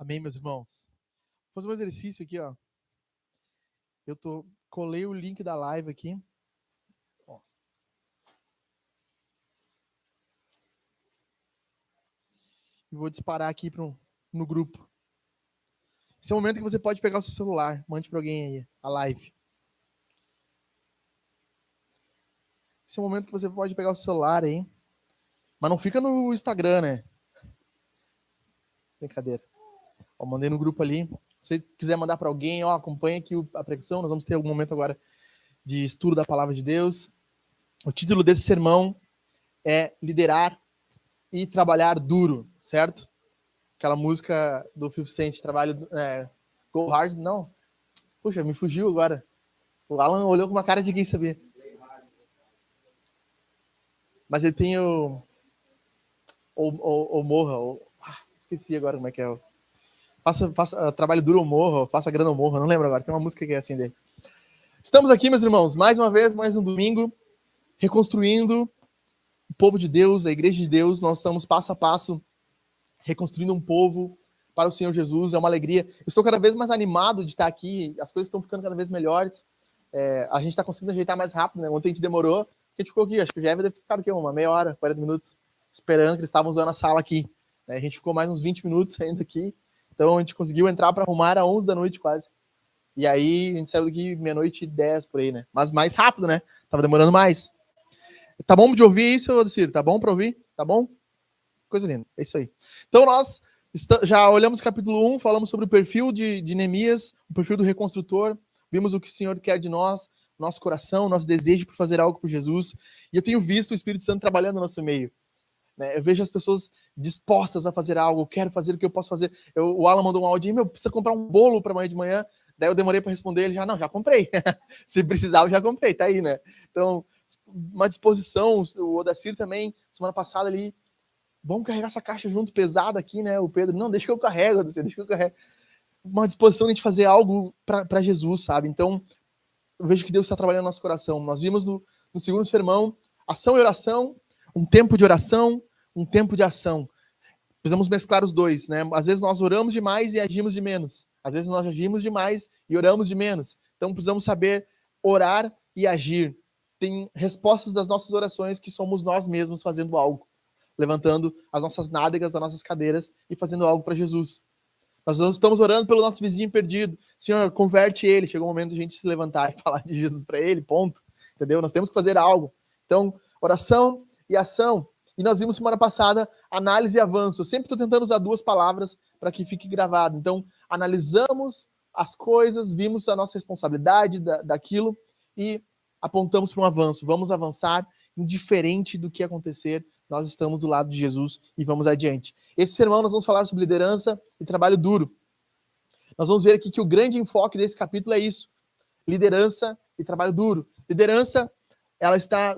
Amém, meus irmãos? Vou fazer um exercício aqui, ó. Colei o link da live aqui. Ó. E vou disparar aqui no grupo. Esse é o momento que você pode pegar o seu celular. Mande para alguém aí, a live. Esse é o momento que você pode pegar o seu celular aí. Mas não fica no Instagram, né? Brincadeira. Ó, mandei no grupo ali. Se você quiser mandar para alguém, ó, acompanha aqui a pregação. Nós vamos ter algum momento agora de estudo da palavra de Deus. O título desse sermão é Liderar e Trabalhar Duro, certo? Aquela música do 50 Cent, Go Hard, não. Puxa, me fugiu agora. O Alan olhou com uma cara de quem sabia. Mas ele tem o morra, esqueci agora como é que é. Faça trabalho duro ou morra, faça grana ou morra, não lembro agora. Tem uma música que é assim dele. Estamos aqui, meus irmãos, mais uma vez, mais um domingo, reconstruindo o povo de Deus, a igreja de Deus. Nós estamos passo a passo reconstruindo um povo para o Senhor Jesus. É uma alegria. Eu estou cada vez mais animado de estar aqui. As coisas estão ficando cada vez melhores. A gente está conseguindo ajeitar mais rápido, né? Ontem a gente demorou. A gente ficou aqui, acho que o Jeff deve ficar aqui uma meia hora, 40 minutos, esperando que eles estavam usando a sala aqui. A gente ficou mais uns 20 minutos ainda aqui. Então a gente conseguiu entrar para arrumar às 11 da noite quase. E aí a gente saiu daqui meia-noite e 10 por aí, né? Mas mais rápido, né? Tava demorando mais. Tá bom de ouvir isso, Odacir? Tá bom para ouvir? Tá bom? Coisa linda. É isso aí. Então nós já olhamos o capítulo 1, falamos sobre o perfil de Neemias, o perfil do reconstrutor. Vimos o que o Senhor quer de nós, nosso coração, nosso desejo por fazer algo por Jesus. E eu tenho visto o Espírito Santo trabalhando no nosso meio. Eu vejo as pessoas dispostas a fazer algo, eu quero fazer o que eu posso fazer. O Alan mandou um áudio, precisa comprar um bolo para amanhã de manhã. Daí eu demorei para responder, ele já comprei. Se precisar, eu já comprei, tá aí, né? Então, uma disposição, o Odacir também, semana passada ali, vamos carregar essa caixa junto, pesada aqui, né? O Pedro, não, deixa que eu carrego, deixa que eu carrego. Uma disposição de a gente fazer algo para Jesus, sabe? Então, eu vejo que Deus está trabalhando no nosso coração. Nós vimos no segundo sermão, ação e oração, um tempo de oração, um tempo de ação. Precisamos mesclar os dois, né? Às vezes nós oramos demais e agimos de menos. Às vezes nós agimos demais e oramos de menos. Então precisamos saber orar e agir. Tem respostas das nossas orações que somos nós mesmos fazendo algo. Levantando as nossas nádegas das nossas cadeiras e fazendo algo para Jesus. Nós estamos orando pelo nosso vizinho perdido. Senhor, converte ele. Chegou o momento de a gente se levantar e falar de Jesus para ele, ponto. Entendeu? Nós temos que fazer algo. Então, oração e ação. E nós vimos semana passada análise e avanço. Eu sempre estou tentando usar duas palavras para que fique gravado. Então, analisamos as coisas, vimos a nossa responsabilidade daquilo e apontamos para um avanço. Vamos avançar indiferente do que acontecer. Nós estamos do lado de Jesus e vamos adiante. Esse sermão nós vamos falar sobre liderança e trabalho duro. Nós vamos ver aqui que o grande enfoque desse capítulo é isso. Liderança e trabalho duro. Liderança, ela está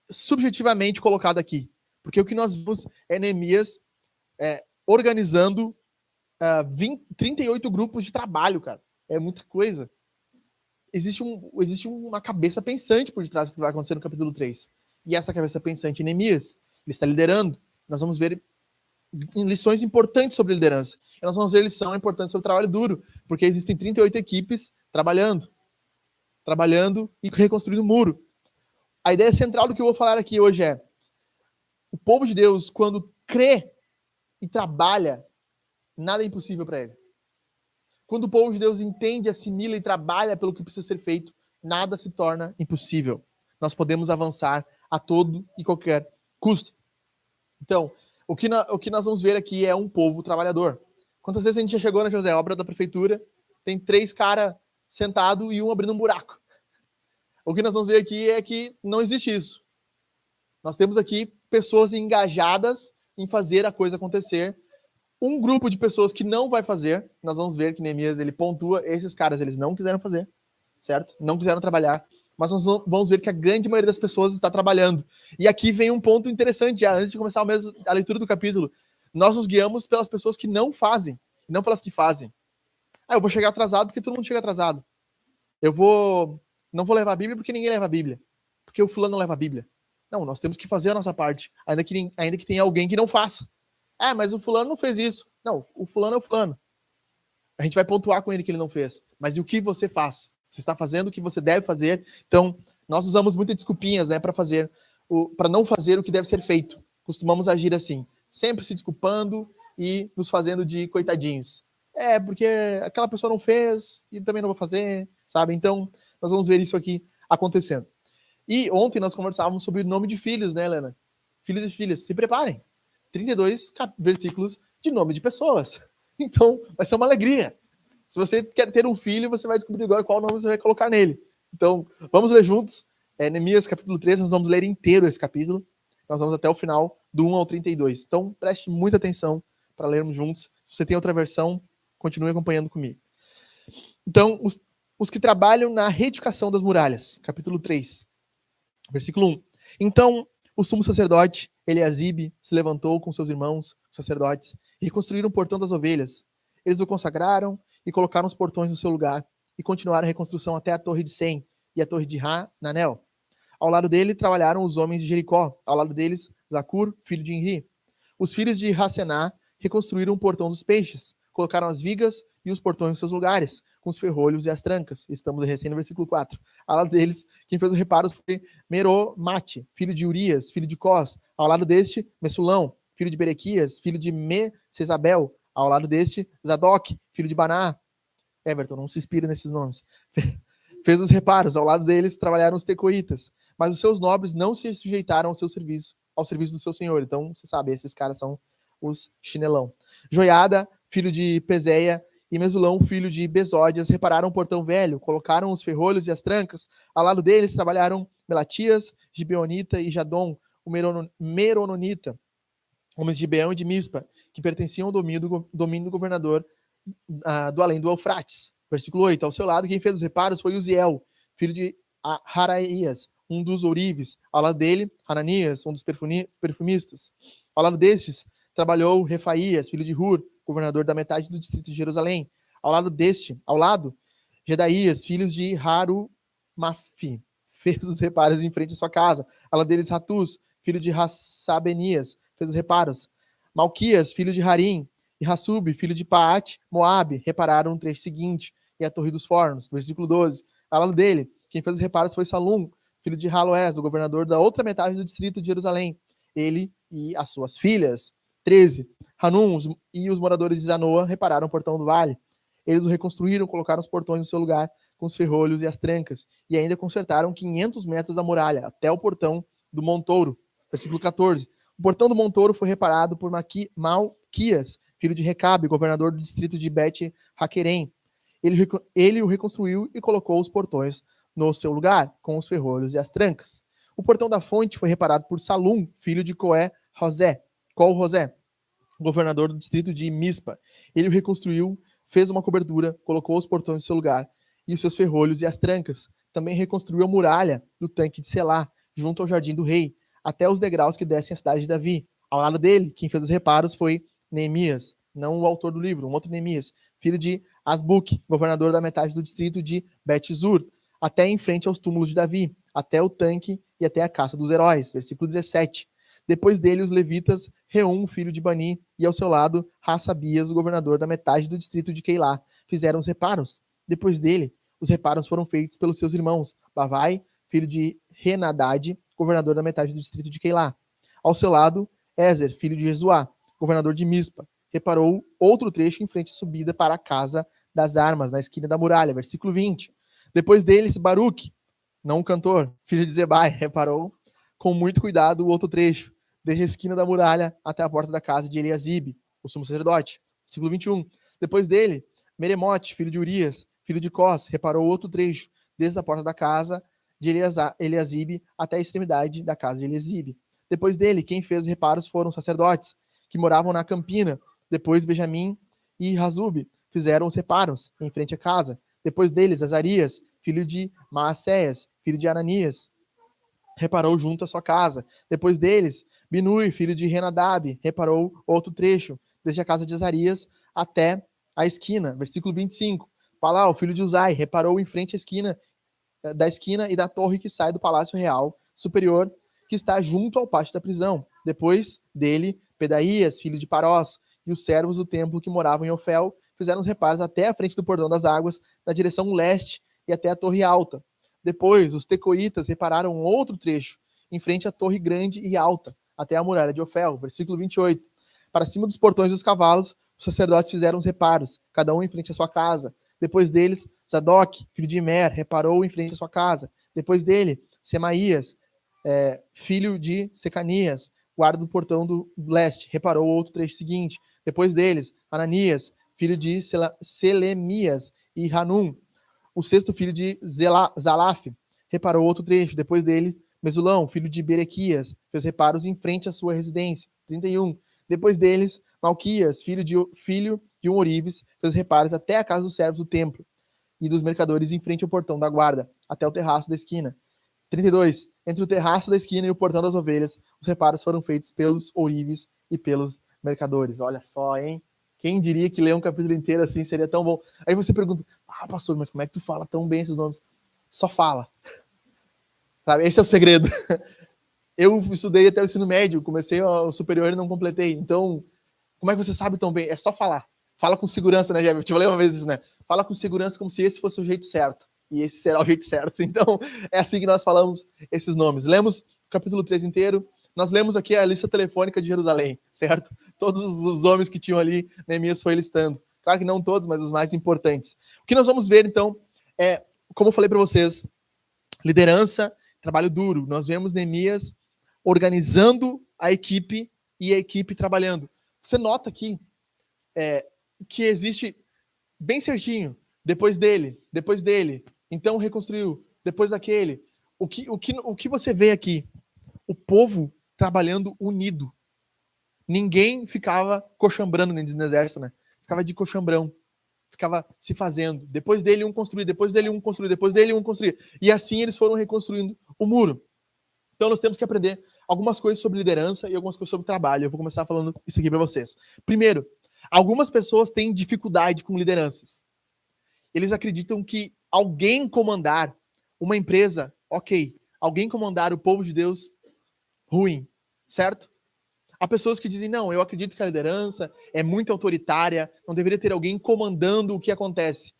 subjetivamente colocada aqui. Porque o que nós vimos é Neemias organizando 38 grupos de trabalho, cara. É muita coisa. Existe uma cabeça pensante por detrás do que vai acontecer no capítulo 3. E essa cabeça pensante, Neemias, ele está liderando. Nós vamos ver lições importantes sobre liderança. E nós vamos ver lições importantes sobre trabalho duro, porque existem 38 equipes trabalhando e reconstruindo o muro. A ideia central do que eu vou falar aqui hoje é: o povo de Deus, quando crê e trabalha, nada é impossível para ele. Quando o povo de Deus entende, assimila e trabalha pelo que precisa ser feito, nada se torna impossível. Nós podemos avançar a todo e qualquer custo. Então, o que nós vamos ver aqui é um povo trabalhador. Quantas vezes a gente já chegou na José, obra da prefeitura, tem 3 caras sentados e um abrindo um buraco. O que nós vamos ver aqui é que não existe isso. Nós temos aqui pessoas engajadas em fazer a coisa acontecer. Um grupo de pessoas que não vai fazer, nós vamos ver que Neemias, ele pontua, esses caras, eles não quiseram fazer, certo? Não quiseram trabalhar. Mas nós vamos ver que a grande maioria das pessoas está trabalhando. E aqui vem um ponto interessante, já antes de começar a leitura do capítulo. Nós nos guiamos pelas pessoas que não fazem, não pelas que fazem. Eu vou chegar atrasado porque todo mundo chega atrasado. Não vou levar a Bíblia porque ninguém leva a Bíblia. Porque o fulano não leva a Bíblia. Não, nós temos que fazer a nossa parte, ainda que tenha alguém que não faça. Mas o fulano não fez isso. Não, o fulano é o fulano. A gente vai pontuar com ele que ele não fez. Mas e o que você faz? Você está fazendo o que você deve fazer. Então, nós usamos muitas desculpinhas, né, para não fazer o que deve ser feito. Costumamos agir assim, sempre se desculpando e nos fazendo de coitadinhos. Porque aquela pessoa não fez e também não vou fazer, sabe? Então, nós vamos ver isso aqui acontecendo. E ontem nós conversávamos sobre o nome de filhos, né, Helena? Filhos e filhas, se preparem. 32 versículos de nome de pessoas. Então, vai ser uma alegria. Se você quer ter um filho, você vai descobrir agora qual nome você vai colocar nele. Então, vamos ler juntos. Neemias, capítulo 3, nós vamos ler inteiro esse capítulo. Nós vamos até o final, do 1 ao 32. Então, preste muita atenção para lermos juntos. Se você tem outra versão, continue acompanhando comigo. Então, os que trabalham na reedificação das muralhas. Capítulo 3, versículo 1. Então, o sumo sacerdote, Eliasibe, se levantou com seus irmãos, sacerdotes, e reconstruíram o portão das ovelhas. Eles o consagraram e colocaram os portões no seu lugar, e continuaram a reconstrução até a torre de Sem e a torre de Hananel. Ao lado dele trabalharam os homens de Jericó, ao lado deles Zacur, filho de Enri. Os filhos de Racená reconstruíram o portão dos peixes, colocaram as vigas e os portões em seus lugares, com os ferrolhos e as trancas. Estamos recém no versículo 4. Ao lado deles, quem fez os reparos foi Meromate, filho de Urias, filho de Cós. Ao lado deste, Messulão, filho de Berequias, filho de Mesesabel. Ao lado deste, Zadok, filho de Baná. Everton, não se inspira nesses nomes. Fez os reparos. Ao lado deles, trabalharam os tecoitas. Mas os seus nobres não se sujeitaram ao serviço do seu senhor. Então, você sabe, esses caras são os chinelão. Joiada, filho de Peséia, e Mesulão, filho de Besódias, repararam o portão velho, colocaram os ferrolhos e as trancas. Ao lado deles trabalharam Melatias, Gibeonita e Jadom, o Merononita, homens de Gibeão e de Mispa, que pertenciam ao domínio do governador do além do Eufrates. Versículo 8. Ao seu lado, quem fez os reparos foi Uziel, filho de Haraías, um dos ourives. Ao lado dele, Hananias, um dos perfumistas. Ao lado destes, trabalhou Refaías, filho de Hur, governador da metade do distrito de Jerusalém. Ao lado, Jedaías, filhos de Harumafi, fez os reparos em frente à sua casa. Ao lado deles, Ratus, filho de Rassabenias, fez os reparos. Malquias, filho de Harim, e Hassub, filho de Paate, Moabe, repararam no trecho seguinte, e a torre dos fornos. Versículo 12. Ao lado dele, quem fez os reparos foi Salum, filho de Haloés, o governador da outra metade do distrito de Jerusalém. Ele e as suas filhas. 13. Hanum e os moradores de Zanoa repararam o portão do vale. Eles o reconstruíram, colocaram os portões no seu lugar, com os ferrolhos e as trancas, e ainda consertaram 500 metros da muralha, até o portão do Montouro. Versículo 14. O portão do Montouro foi reparado por Malquias, filho de Recabe, governador do distrito de Bet-Haquerem. Ele o reconstruiu e colocou os portões no seu lugar, com os ferrolhos e as trancas. O portão da fonte foi reparado por Salum, filho de Col-Rosé, governador do distrito de Mispa. Ele o reconstruiu, fez uma cobertura, colocou os portões no seu lugar, e os seus ferrolhos e as trancas. Também reconstruiu a muralha do tanque de Selá, junto ao jardim do rei, até os degraus que descem à cidade de Davi. Ao lado dele, quem fez os reparos foi Neemias, não o autor do livro, um outro Neemias, filho de Asbuque, governador da metade do distrito de Bet-Zur, até em frente aos túmulos de Davi, até o tanque e até a caça dos heróis. Versículo 17. Depois dele, os levitas, Reum, filho de Bani, e ao seu lado, Hassabias, o governador da metade do distrito de Keilá, fizeram os reparos. Depois dele, os reparos foram feitos pelos seus irmãos, Bavai, filho de Renadade, governador da metade do distrito de Keilá. Ao seu lado, Ezer, filho de Jesuá, governador de Mispa, reparou outro trecho em frente à subida para a casa das armas, na esquina da muralha. Versículo 20. Depois deles, Baruque, não o cantor, filho de Zebai, reparou com muito cuidado o outro trecho, desde a esquina da muralha até a porta da casa de Eliasibe, o sumo sacerdote. Versículo 21. Depois dele, Meremote, filho de Urias, filho de Cós, reparou outro trecho, desde a porta da casa de Eliasibe até a extremidade da casa de Eliasibe. Depois dele, quem fez os reparos foram os sacerdotes, que moravam na Campina. Depois, Benjamim e Hazub fizeram os reparos em frente à casa. Depois deles, Azarias, filho de Maacéias, filho de Ananias, reparou junto à sua casa. Depois deles, Binui, filho de Renadab, reparou outro trecho, desde a casa de Azarias até a esquina. Versículo 25. Palau, filho de Uzai, reparou em frente à esquina, da esquina e da torre que sai do Palácio Real Superior, que está junto ao pátio da prisão. Depois dele, Pedaías, filho de Parós, e os servos do templo que moravam em Ofel, fizeram os reparos até a frente do portão das águas, na direção leste e até a torre alta. Depois, os tecoitas repararam outro trecho, em frente à torre grande e alta, até a muralha de Ofel, versículo 28. Para cima dos portões dos cavalos, os sacerdotes fizeram os reparos, cada um em frente à sua casa. Depois deles, Zadok, filho de Imer, reparou em frente à sua casa. Depois dele, Semaías, filho de Secanias, guarda do portão do leste, reparou outro trecho seguinte. Depois deles, Ananias, filho de Selemias e Hanum, o sexto filho de Zalaf, reparou outro trecho. Depois dele, Mesulão, filho de Berequias, fez reparos em frente à sua residência. 31. Depois deles, Malquias, filho de um Orives, fez reparos até a casa dos servos do templo e dos mercadores em frente ao portão da guarda, até o terraço da esquina. 32. Entre o terraço da esquina e o portão das ovelhas, os reparos foram feitos pelos Orives e pelos mercadores. Olha só, hein? Quem diria que ler um capítulo inteiro assim seria tão bom? Aí você pergunta, pastor, mas como é que tu fala tão bem esses nomes? Só fala. Sabe? Esse é o segredo. Eu estudei até o ensino médio, comecei o superior e não completei. Então, como é que você sabe tão bem? É só falar. Fala com segurança, né, Jébio? Eu te falei uma vez isso, né? Fala com segurança como se esse fosse o jeito certo. E esse será o jeito certo. Então, é assim que nós falamos esses nomes. Lemos o capítulo 3 inteiro. Nós lemos aqui a lista telefônica de Jerusalém, certo? Todos os homens que tinham ali, Neemias foi listando. Claro que não todos, mas os mais importantes. O que nós vamos ver, então, é, como eu falei para vocês, liderança, trabalho duro. Nós vemos Neemias organizando a equipe e a equipe trabalhando. Você nota aqui que existe bem certinho, depois dele, então reconstruiu, depois daquele. O que você vê aqui? O povo trabalhando unido. Ninguém ficava coxambrando no exército, né? Ficava de coxambrão. Ficava se fazendo. Depois dele um construir, depois dele um construir, depois dele um construir. E assim eles foram reconstruindo o muro. Então nós temos que aprender algumas coisas sobre liderança e algumas coisas sobre trabalho. Eu vou começar falando isso aqui para vocês. Primeiro, algumas pessoas têm dificuldade com lideranças. Eles acreditam que alguém comandar uma empresa, ok. Alguém comandar o povo de Deus, ruim, certo? Há pessoas que dizem, não, eu acredito que a liderança é muito autoritária, não deveria ter alguém comandando o que acontece.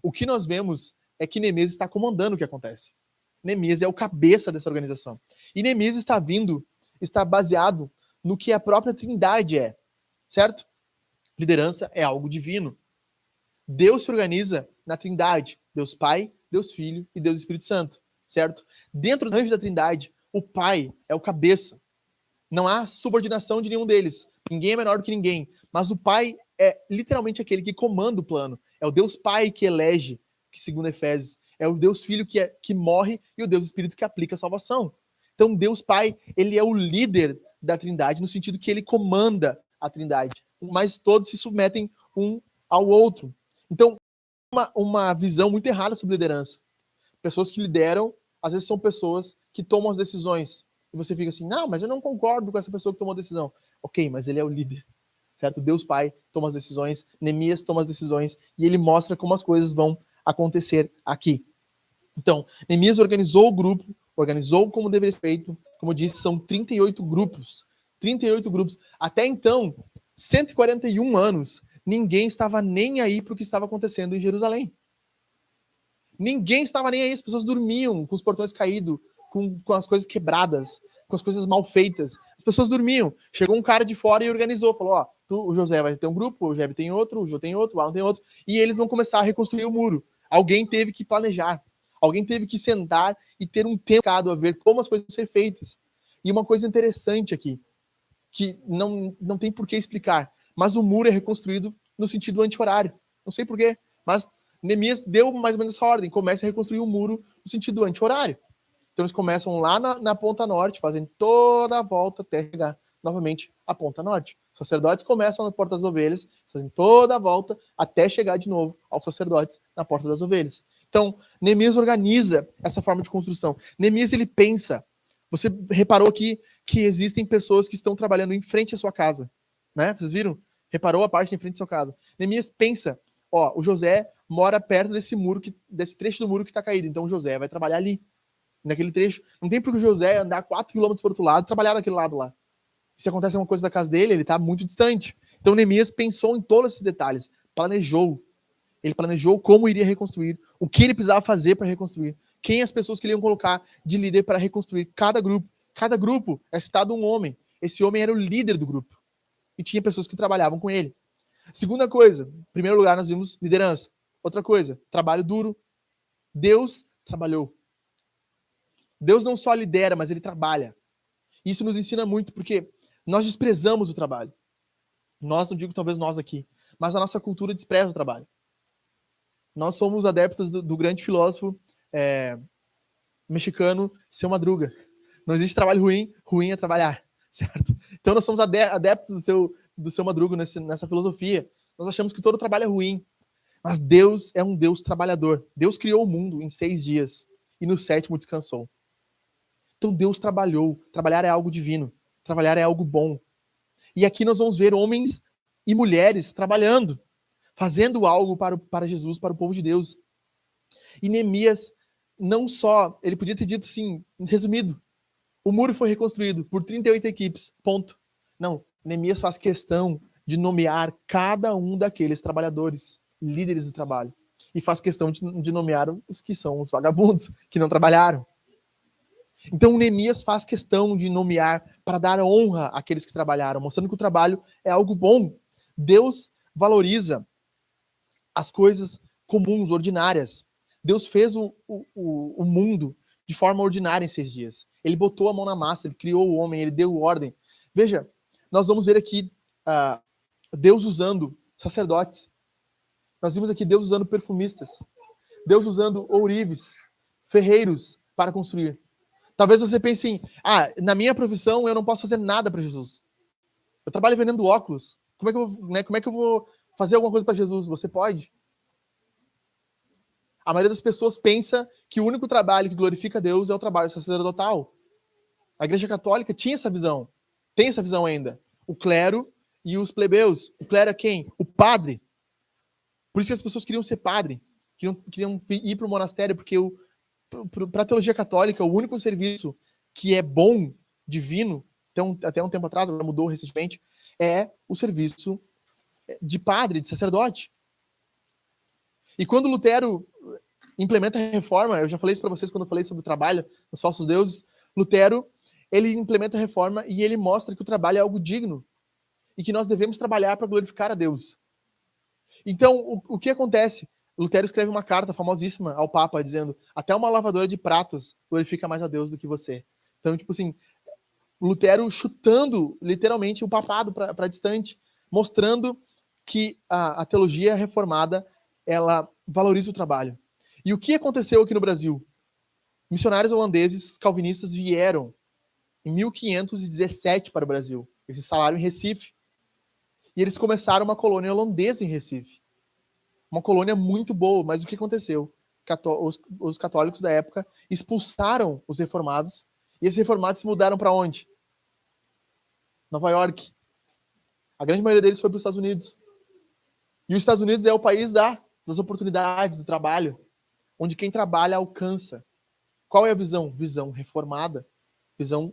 O que nós vemos é que Neemias está comandando o que acontece. Neemias é o cabeça dessa organização. E Neemias está baseado no que a própria Trindade é, certo? Liderança é algo divino. Deus se organiza na Trindade, Deus Pai, Deus Filho e Deus Espírito Santo, certo? Dentro do anjo da Trindade, o Pai é o cabeça. Não há subordinação de nenhum deles. Ninguém é menor do que ninguém. Mas o Pai é literalmente aquele que comanda o plano. É o Deus Pai que elege, que segundo Efésios, é o Deus Filho que morre e o Deus Espírito que aplica a salvação. Então Deus Pai, ele é o líder da Trindade no sentido que ele comanda a Trindade. Mas todos se submetem um ao outro. Então, uma visão muito errada sobre liderança. Pessoas que lideram, às vezes são pessoas que tomam as decisões. E você fica assim, não, mas eu não concordo com essa pessoa que tomou a decisão. Ok, mas ele é o líder, certo? Deus Pai toma as decisões, Neemias toma as decisões, e ele mostra como as coisas vão acontecer aqui. Então, Neemias organizou o grupo, organizou como deveria ser feito. Como eu disse, são 38 grupos. 38 grupos. Até então, 141 anos, ninguém estava nem aí para o que estava acontecendo em Jerusalém. Ninguém estava nem aí, as pessoas dormiam com os portões caídos, com as coisas quebradas, com as coisas mal feitas. As pessoas dormiam. Chegou um cara de fora e organizou, falou, o José vai ter um grupo, o Jeb tem outro, o Jô tem outro, o Alan tem outro, e eles vão começar a reconstruir o muro. Alguém teve que planejar, alguém teve que sentar e ter um tempo a ver como as coisas vão ser feitas. E uma coisa interessante aqui, que não tem por que explicar, mas o muro é reconstruído no sentido anti-horário. Não sei por quê, mas Neemias deu mais ou menos essa ordem, começa a reconstruir o muro no sentido anti-horário. Então eles começam lá na ponta norte, fazem toda a volta até chegar novamente à ponta norte. Os sacerdotes começam na porta das ovelhas, fazem toda a volta até chegar de novo aos sacerdotes na porta das ovelhas. Então, Neemias organiza essa forma de construção. Neemias, ele pensa. Você reparou aqui que existem pessoas que estão trabalhando em frente à sua casa, né? Vocês viram? Reparou a parte em frente à sua casa. Neemias pensa, o José mora perto desse trecho do muro que está caído, então o José vai trabalhar ali, naquele trecho. Não tem por que o José andar 4 quilômetros para o outro lado e trabalhar daquele lado lá. Se acontece alguma coisa da casa dele, ele está muito distante. Então Neemias pensou em todos esses detalhes. planejou. Ele planejou como iria reconstruir, o que ele precisava fazer para reconstruir, quem as pessoas que ele ia colocar de líder para reconstruir cada grupo. Cada grupo é citado um homem. Esse homem era o líder do grupo. E tinha pessoas que trabalhavam com ele. Segunda coisa, em primeiro lugar, nós vimos liderança. Outra coisa, trabalho duro. Deus trabalhou. Deus não só lidera, mas ele trabalha. Isso nos ensina muito, porque nós desprezamos o trabalho. Nós, não digo talvez nós aqui, mas a nossa cultura despreza o trabalho. Nós somos adeptos do grande filósofo mexicano, Seu Madruga. Não existe trabalho ruim, ruim é trabalhar, certo? Então nós somos adeptos do Seu Madruga nessa filosofia. Nós achamos que todo trabalho é ruim, mas Deus é um Deus trabalhador. Deus criou o mundo em 6 dias e no 7º descansou. Então Deus trabalhou. Trabalhar é algo divino. Trabalhar é algo bom. E aqui nós vamos ver homens e mulheres trabalhando, fazendo algo para Jesus, para o povo de Deus. E Neemias, não só, ele podia ter dito assim, resumido, o muro foi reconstruído por 38 equipes, ponto. Não, Neemias faz questão de nomear cada um daqueles trabalhadores, líderes do trabalho. E faz questão de nomear os que são os vagabundos, que não trabalharam. Então Neemias faz questão de nomear para dar honra àqueles que trabalharam, mostrando que o trabalho é algo bom. Deus valoriza as coisas comuns, ordinárias. Deus fez o mundo de forma ordinária em 6 dias. Ele botou a mão na massa, ele criou o homem, ele deu ordem. Veja, nós vamos ver aqui Deus usando sacerdotes. Nós vimos aqui Deus usando perfumistas. Deus usando ourives, ferreiros para construir. Talvez você pense assim, na minha profissão eu não posso fazer nada para Jesus. Eu trabalho vendendo óculos. Como é que eu vou fazer alguma coisa para Jesus? Você pode. A maioria das pessoas pensa que o único trabalho que glorifica Deus é o trabalho sacerdotal. A Igreja Católica tinha essa visão. Tem essa visão ainda. O clero e os plebeus. O clero é quem? O padre. Por isso que as pessoas queriam ser padre. Queriam ir para o monastério, porque para a teologia católica, o único serviço que é bom, divino, até um tempo atrás, agora mudou recentemente, é o serviço de padre, de sacerdote. E quando Lutero implementa a reforma, eu já falei isso para vocês quando eu falei sobre o trabalho dos falsos deuses, Lutero, ele implementa a reforma e ele mostra que o trabalho é algo digno e que nós devemos trabalhar para glorificar a Deus. Então, o que acontece? Lutero escreve uma carta famosíssima ao Papa, dizendo, até uma lavadora de pratos glorifica mais a Deus do que você. Então, tipo assim, Lutero chutando, literalmente, o papado para distante, mostrando que a teologia reformada, ela valoriza o trabalho. E o que aconteceu aqui no Brasil? Missionários holandeses calvinistas vieram em 1517 para o Brasil. Eles se instalaram em Recife. E eles começaram uma colônia holandesa em Recife. Uma colônia muito boa, mas o que aconteceu? Os católicos da época expulsaram os reformados, e esses reformados se mudaram para onde? Nova York. A grande maioria deles foi para os Estados Unidos. E os Estados Unidos é o país das oportunidades, do trabalho, onde quem trabalha alcança. Qual é a visão? Visão reformada, visão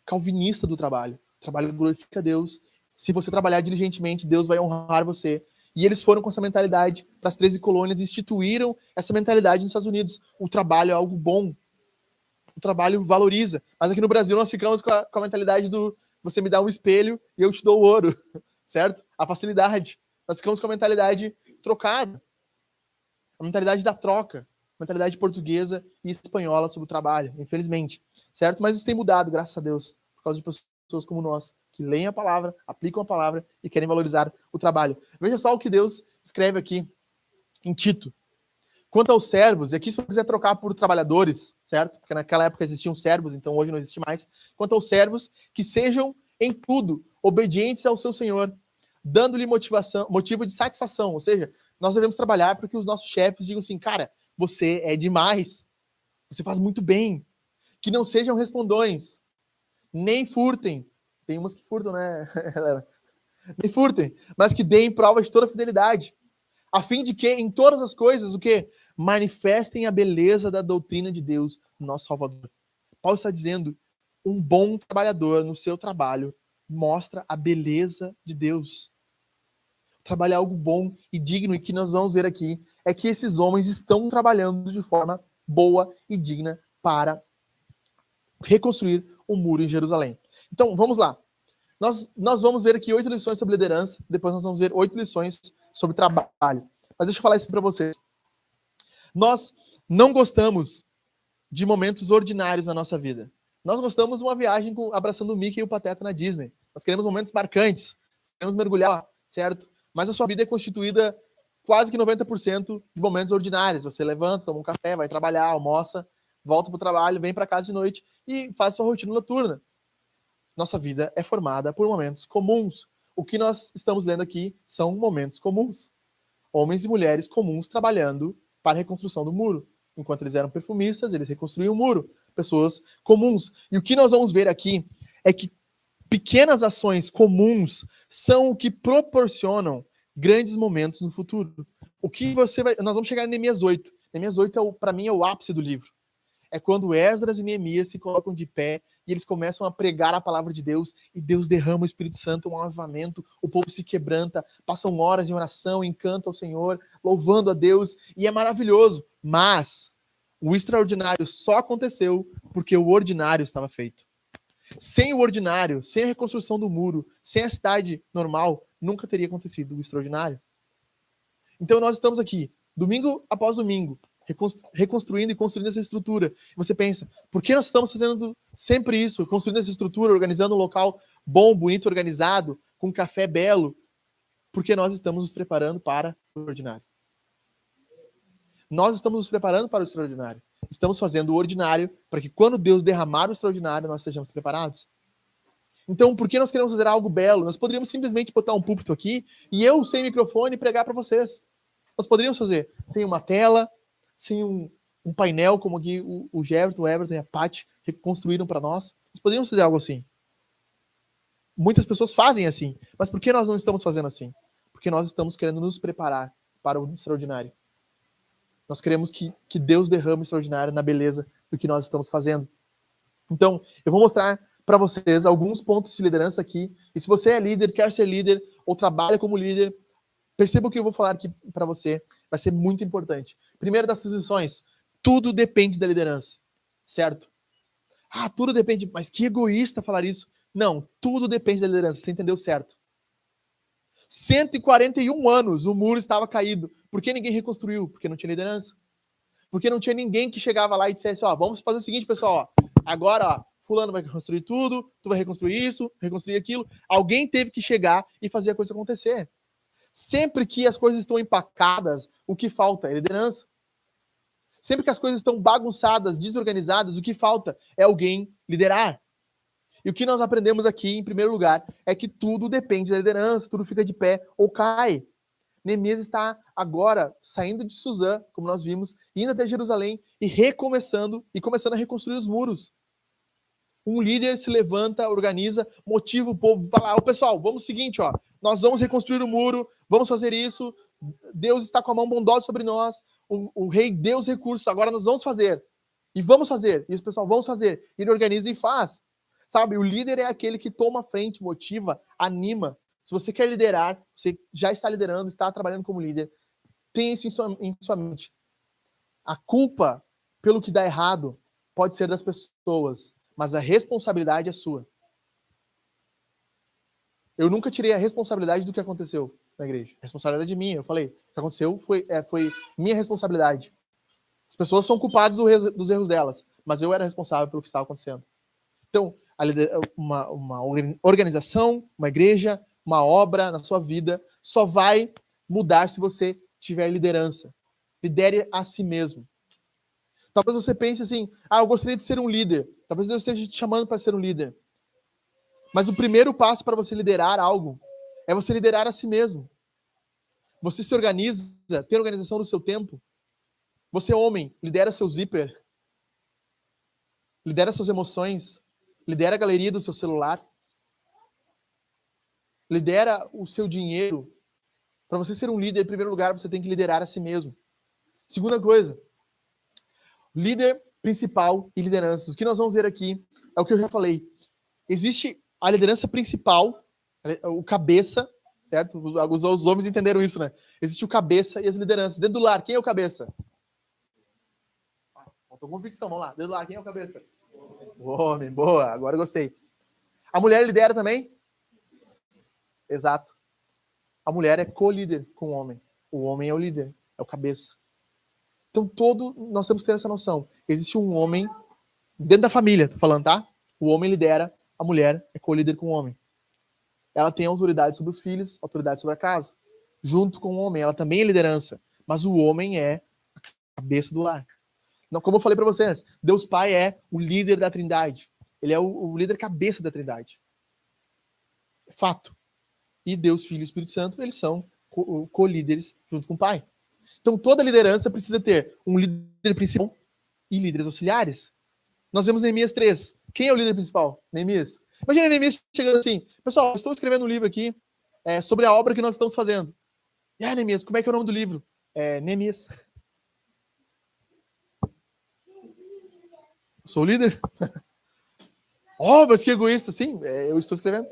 calvinista do trabalho. O trabalho glorifica Deus. Se você trabalhar diligentemente, Deus vai honrar você. E eles foram com essa mentalidade para as 13 colônias e instituíram essa mentalidade nos Estados Unidos. O trabalho é algo bom. O trabalho valoriza. Mas aqui no Brasil nós ficamos com a mentalidade do você me dá um espelho e eu te dou o ouro. Certo? A facilidade. Nós ficamos com a mentalidade trocada. A mentalidade da troca. A mentalidade portuguesa e espanhola sobre o trabalho, infelizmente. Certo? Mas isso tem mudado, graças a Deus. Por causa de pessoas como nós, que leem a palavra, aplicam a palavra e querem valorizar o trabalho. Veja só o que Deus escreve aqui em Tito. Quanto aos servos, e aqui se você quiser trocar por trabalhadores, certo? Porque naquela época existiam servos, então hoje não existe mais. Quanto aos servos, que sejam em tudo obedientes ao seu Senhor, dando-lhe motivo de satisfação. Ou seja, nós devemos trabalhar para que os nossos chefes digam assim, cara, você é demais, você faz muito bem. Que não sejam respondões, nem furtem. Tem umas que furtam, né, galera? Nem furtem, mas que deem prova de toda fidelidade, a fim de que, em todas as coisas, o quê? Manifestem a beleza da doutrina de Deus, nosso Salvador. Paulo está dizendo, um bom trabalhador no seu trabalho mostra a beleza de Deus. trabalhar algo bom e digno, e que nós vamos ver aqui é que esses homens estão trabalhando de forma boa e digna para reconstruir o muro em Jerusalém. Então, vamos lá. Nós vamos ver aqui 8 lições sobre liderança, depois nós vamos ver 8 lições sobre trabalho. Mas deixa eu falar isso para vocês. Nós não gostamos de momentos ordinários na nossa vida. Nós gostamos de uma viagem abraçando o Mickey e o Pateta na Disney. Nós queremos momentos marcantes, queremos mergulhar, certo? Mas a sua vida é constituída quase que 90% de momentos ordinários. Você levanta, toma um café, vai trabalhar, almoça, volta para o trabalho, vem para casa de noite e faz sua rotina noturna. Nossa vida é formada por momentos comuns. O que nós estamos lendo aqui são momentos comuns. Homens e mulheres comuns trabalhando para a reconstrução do muro. Enquanto eles eram perfumistas, eles reconstruíam o muro. Pessoas comuns. E o que nós vamos ver aqui é que pequenas ações comuns são o que proporcionam grandes momentos no futuro. O que você vai... Nós vamos chegar em Neemias 8. Neemias 8, para mim, é o ápice do livro. É quando Esdras e Neemias se colocam de pé e eles começam a pregar a palavra de Deus e Deus derrama o Espírito Santo, um avivamento, o povo se quebranta, passam horas em oração, em canto ao Senhor, louvando a Deus, e é maravilhoso. Mas o extraordinário só aconteceu porque o ordinário estava feito. Sem o ordinário, sem a reconstrução do muro, sem a cidade normal, nunca teria acontecido o extraordinário. Então nós estamos aqui, domingo após domingo, reconstruindo e construindo essa estrutura. Você pensa, por que nós estamos fazendo sempre isso? Construindo essa estrutura, organizando um local bom, bonito, organizado, com um café belo? Porque nós estamos nos preparando para o ordinário. Nós estamos nos preparando para o extraordinário. Estamos fazendo o ordinário para que quando Deus derramar o extraordinário, nós estejamos preparados. Então, por que nós queremos fazer algo belo? Nós poderíamos simplesmente botar um púlpito aqui e eu, sem microfone, pregar para vocês. Nós poderíamos fazer sem uma tela, sem um painel, como aqui o Everton, o Everton e a Paty reconstruíram para nós. Nós poderíamos fazer algo assim. Muitas pessoas fazem assim. Mas por que nós não estamos fazendo assim? Porque nós estamos querendo nos preparar para o extraordinário. Nós queremos que Deus derrame o extraordinário na beleza do que nós estamos fazendo. Então, eu vou mostrar para vocês alguns pontos de liderança aqui. E se você é líder, quer ser líder, ou trabalha como líder, perceba o que eu vou falar aqui para você. Vai ser muito importante. Primeiro das lições, tudo depende da liderança. Certo? Ah, tudo depende. Mas que egoísta falar isso. Não, tudo depende da liderança. Você entendeu certo. 141 anos o muro estava caído. Por que ninguém reconstruiu? Porque não tinha liderança. Porque não tinha ninguém que chegava lá e dissesse, ó, vamos fazer o seguinte, pessoal, ó, agora, ó, fulano vai reconstruir tudo, tu vai reconstruir isso, reconstruir aquilo. Alguém teve que chegar e fazer a coisa acontecer. Sempre que as coisas estão empacadas, o que falta é liderança. Sempre que as coisas estão bagunçadas, desorganizadas, o que falta é alguém liderar. E o que nós aprendemos aqui, em primeiro lugar, é que tudo depende da liderança, tudo fica de pé ou cai. Neemias está agora saindo de Suzã, como nós vimos, indo até Jerusalém e começando a reconstruir os muros. Um líder se levanta, organiza, motiva o povo, fala, pessoal, vamos o seguinte, ó, nós vamos reconstruir o muro, vamos fazer isso, Deus está com a mão bondosa sobre nós, o rei deu os recursos, agora nós vamos fazer. E vamos fazer. E os pessoal, vamos fazer. E ele organiza e faz. Sabe, o líder é aquele que toma a frente, motiva, anima. Se você quer liderar, você já está liderando, está trabalhando como líder, tenha isso em sua mente. A culpa pelo que dá errado pode ser das pessoas, mas a responsabilidade é sua. Eu nunca tirei a responsabilidade do que aconteceu na igreja. A responsabilidade é minha. Eu falei, o que aconteceu foi minha responsabilidade. As pessoas são culpadas dos erros delas, mas eu era responsável pelo que estava acontecendo. Então, uma organização, uma igreja, uma obra na sua vida só vai mudar se você tiver liderança. Lidere a si mesmo. Talvez você pense assim, eu gostaria de ser um líder. Talvez Deus esteja te chamando para ser um líder. Mas o primeiro passo para você liderar algo é você liderar a si mesmo. Você se organiza, tem organização no seu tempo. Você, homem, lidera seu zíper. Lidera suas emoções. Lidera a galeria do seu celular. Lidera o seu dinheiro. Para você ser um líder, em primeiro lugar, você tem que liderar a si mesmo. Segunda coisa, líder principal e lideranças. O que nós vamos ver aqui é o que eu já falei. Existe a liderança principal, o cabeça, certo? Os homens entenderam isso, né? Existe o cabeça e as lideranças. Dentro do lar, quem é o cabeça? Faltou convicção, vamos lá. Dentro do lar, quem é o cabeça? O homem, boa, agora eu gostei. A mulher lidera também? Exato. A mulher é co-líder com o homem. O homem é o líder, é o cabeça. Então, nós temos que ter essa noção. Existe um homem dentro da família, tô falando, tá? O homem lidera, a mulher é co-líder com o homem. Ela tem autoridade sobre os filhos, autoridade sobre a casa. Junto com o homem, ela também é liderança. Mas o homem é a cabeça do lar. Não, como eu falei para vocês, Deus Pai é o líder da Trindade. Ele é o líder cabeça da Trindade. Fato. E Deus, Filho e Espírito Santo, eles são co-líderes junto com o Pai. Então, toda liderança precisa ter um líder principal e líderes auxiliares. Nós vemos Neemias 3. Quem é o líder principal? Neemias. Imagina Neemias chegando assim, pessoal, estou escrevendo um livro aqui sobre a obra que nós estamos fazendo. E aí, Neemias, como é que é o nome do livro? Neemias. Eu sou o líder? Mas que egoísta. Sim, eu estou escrevendo.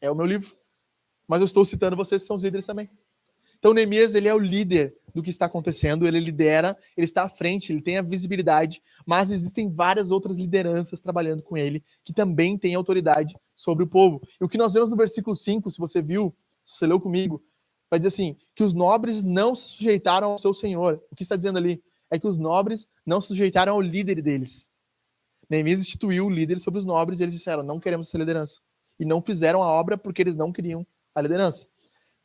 É o meu livro. Mas eu estou citando vocês, que são os líderes também. Então, Neemias, ele é o líder do que está acontecendo, ele lidera, ele está à frente, ele tem a visibilidade, mas existem várias outras lideranças trabalhando com ele, que também têm autoridade sobre o povo. E o que nós vemos no versículo 5, se você viu, se você leu comigo, vai dizer assim, que os nobres não se sujeitaram ao seu senhor. O que está dizendo ali? É que os nobres não se sujeitaram ao líder deles. Neemias instituiu o líder sobre os nobres e eles disseram, não queremos essa liderança. E não fizeram a obra porque eles não queriam a liderança.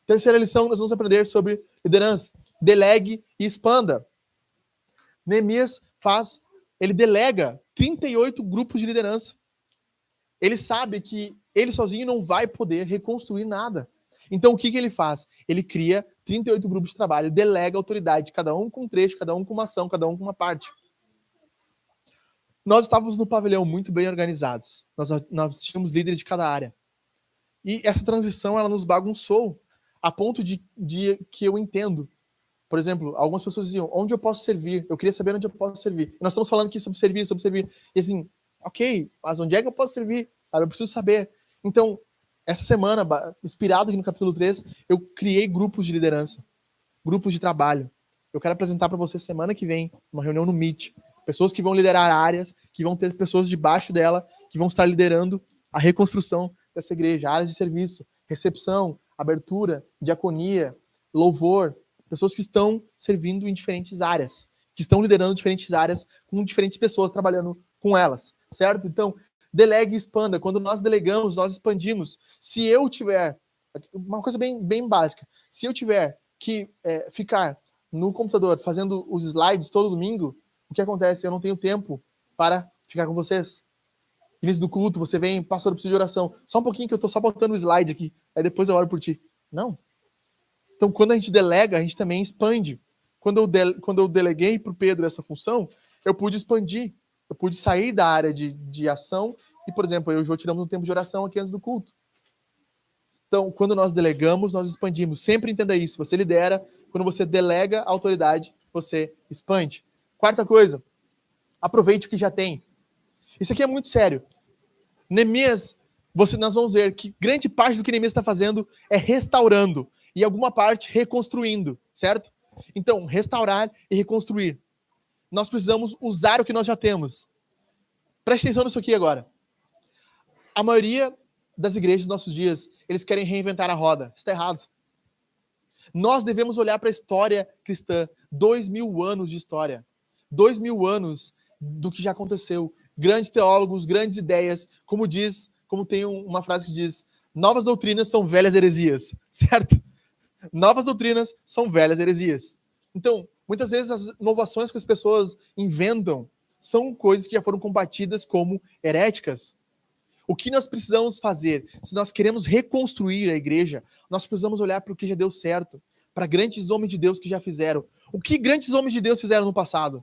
Terceira lição, nós vamos aprender sobre liderança. Delegue e expanda. Neemias ele delega 38 grupos de liderança. Ele sabe que ele sozinho não vai poder reconstruir nada. Então, o que ele faz? Ele cria 38 grupos de trabalho, delega autoridade, cada um com um trecho, cada um com uma ação, cada um com uma parte. Nós estávamos no pavilhão muito bem organizados. Nós tínhamos líderes de cada área. E essa transição, ela nos bagunçou, a ponto de que eu entendo. Por exemplo, algumas pessoas diziam, onde eu posso servir? Eu queria saber onde eu posso servir. E nós estamos falando aqui sobre servir. E assim, ok, mas onde é que eu posso servir? Sabe, eu preciso saber. Então, essa semana, inspirado aqui no capítulo 3, eu criei grupos de liderança, grupos de trabalho. Eu quero apresentar para você semana que vem, uma reunião no Meet. Pessoas que vão liderar áreas, que vão ter pessoas debaixo dela, que vão estar liderando a reconstrução dessa igreja, áreas de serviço, recepção, abertura, diaconia, louvor, pessoas que estão servindo em diferentes áreas, que estão liderando diferentes áreas com diferentes pessoas trabalhando com elas, certo? Então, delegue e expanda. Quando nós delegamos, nós expandimos. Se eu tiver, uma coisa bem básica, se eu tiver que ficar no computador fazendo os slides todo domingo, o que acontece? Eu não tenho tempo para ficar com vocês. Início do culto, você vem, pastor, eu preciso de oração. Só um pouquinho que eu tô só botando o slide aqui, aí depois eu oro por ti. Não. Então, quando a gente delega, a gente também expande. Quando eu deleguei para o Pedro essa função, eu pude expandir. Eu pude sair da área de ação e, por exemplo, eu e o Jô tiramos um tempo de oração aqui antes do culto. Então, quando nós delegamos, nós expandimos. Sempre entenda isso. Você lidera. Quando você delega a autoridade, você expande. Quarta coisa, aproveite o que já tem. Isso aqui é muito sério. Neemias, nós vamos ver que grande parte do que Neemias está fazendo é restaurando e alguma parte reconstruindo, certo? Então, restaurar e reconstruir. Nós precisamos usar o que nós já temos. Preste atenção nisso aqui agora. A maioria das igrejas dos nossos dias, eles querem reinventar a roda. Isso está errado. Nós devemos olhar para a história cristã. 2000 anos de história. 2000 anos do que já aconteceu. Grandes teólogos, grandes ideias. Como tem uma frase que diz, novas doutrinas são velhas heresias. Certo? Novas doutrinas são velhas heresias. Então, muitas vezes as inovações que as pessoas inventam são coisas que já foram combatidas como heréticas. O que nós precisamos fazer? Se nós queremos reconstruir a igreja, nós precisamos olhar para o que já deu certo, para grandes homens de Deus que já fizeram. O que grandes homens de Deus fizeram no passado?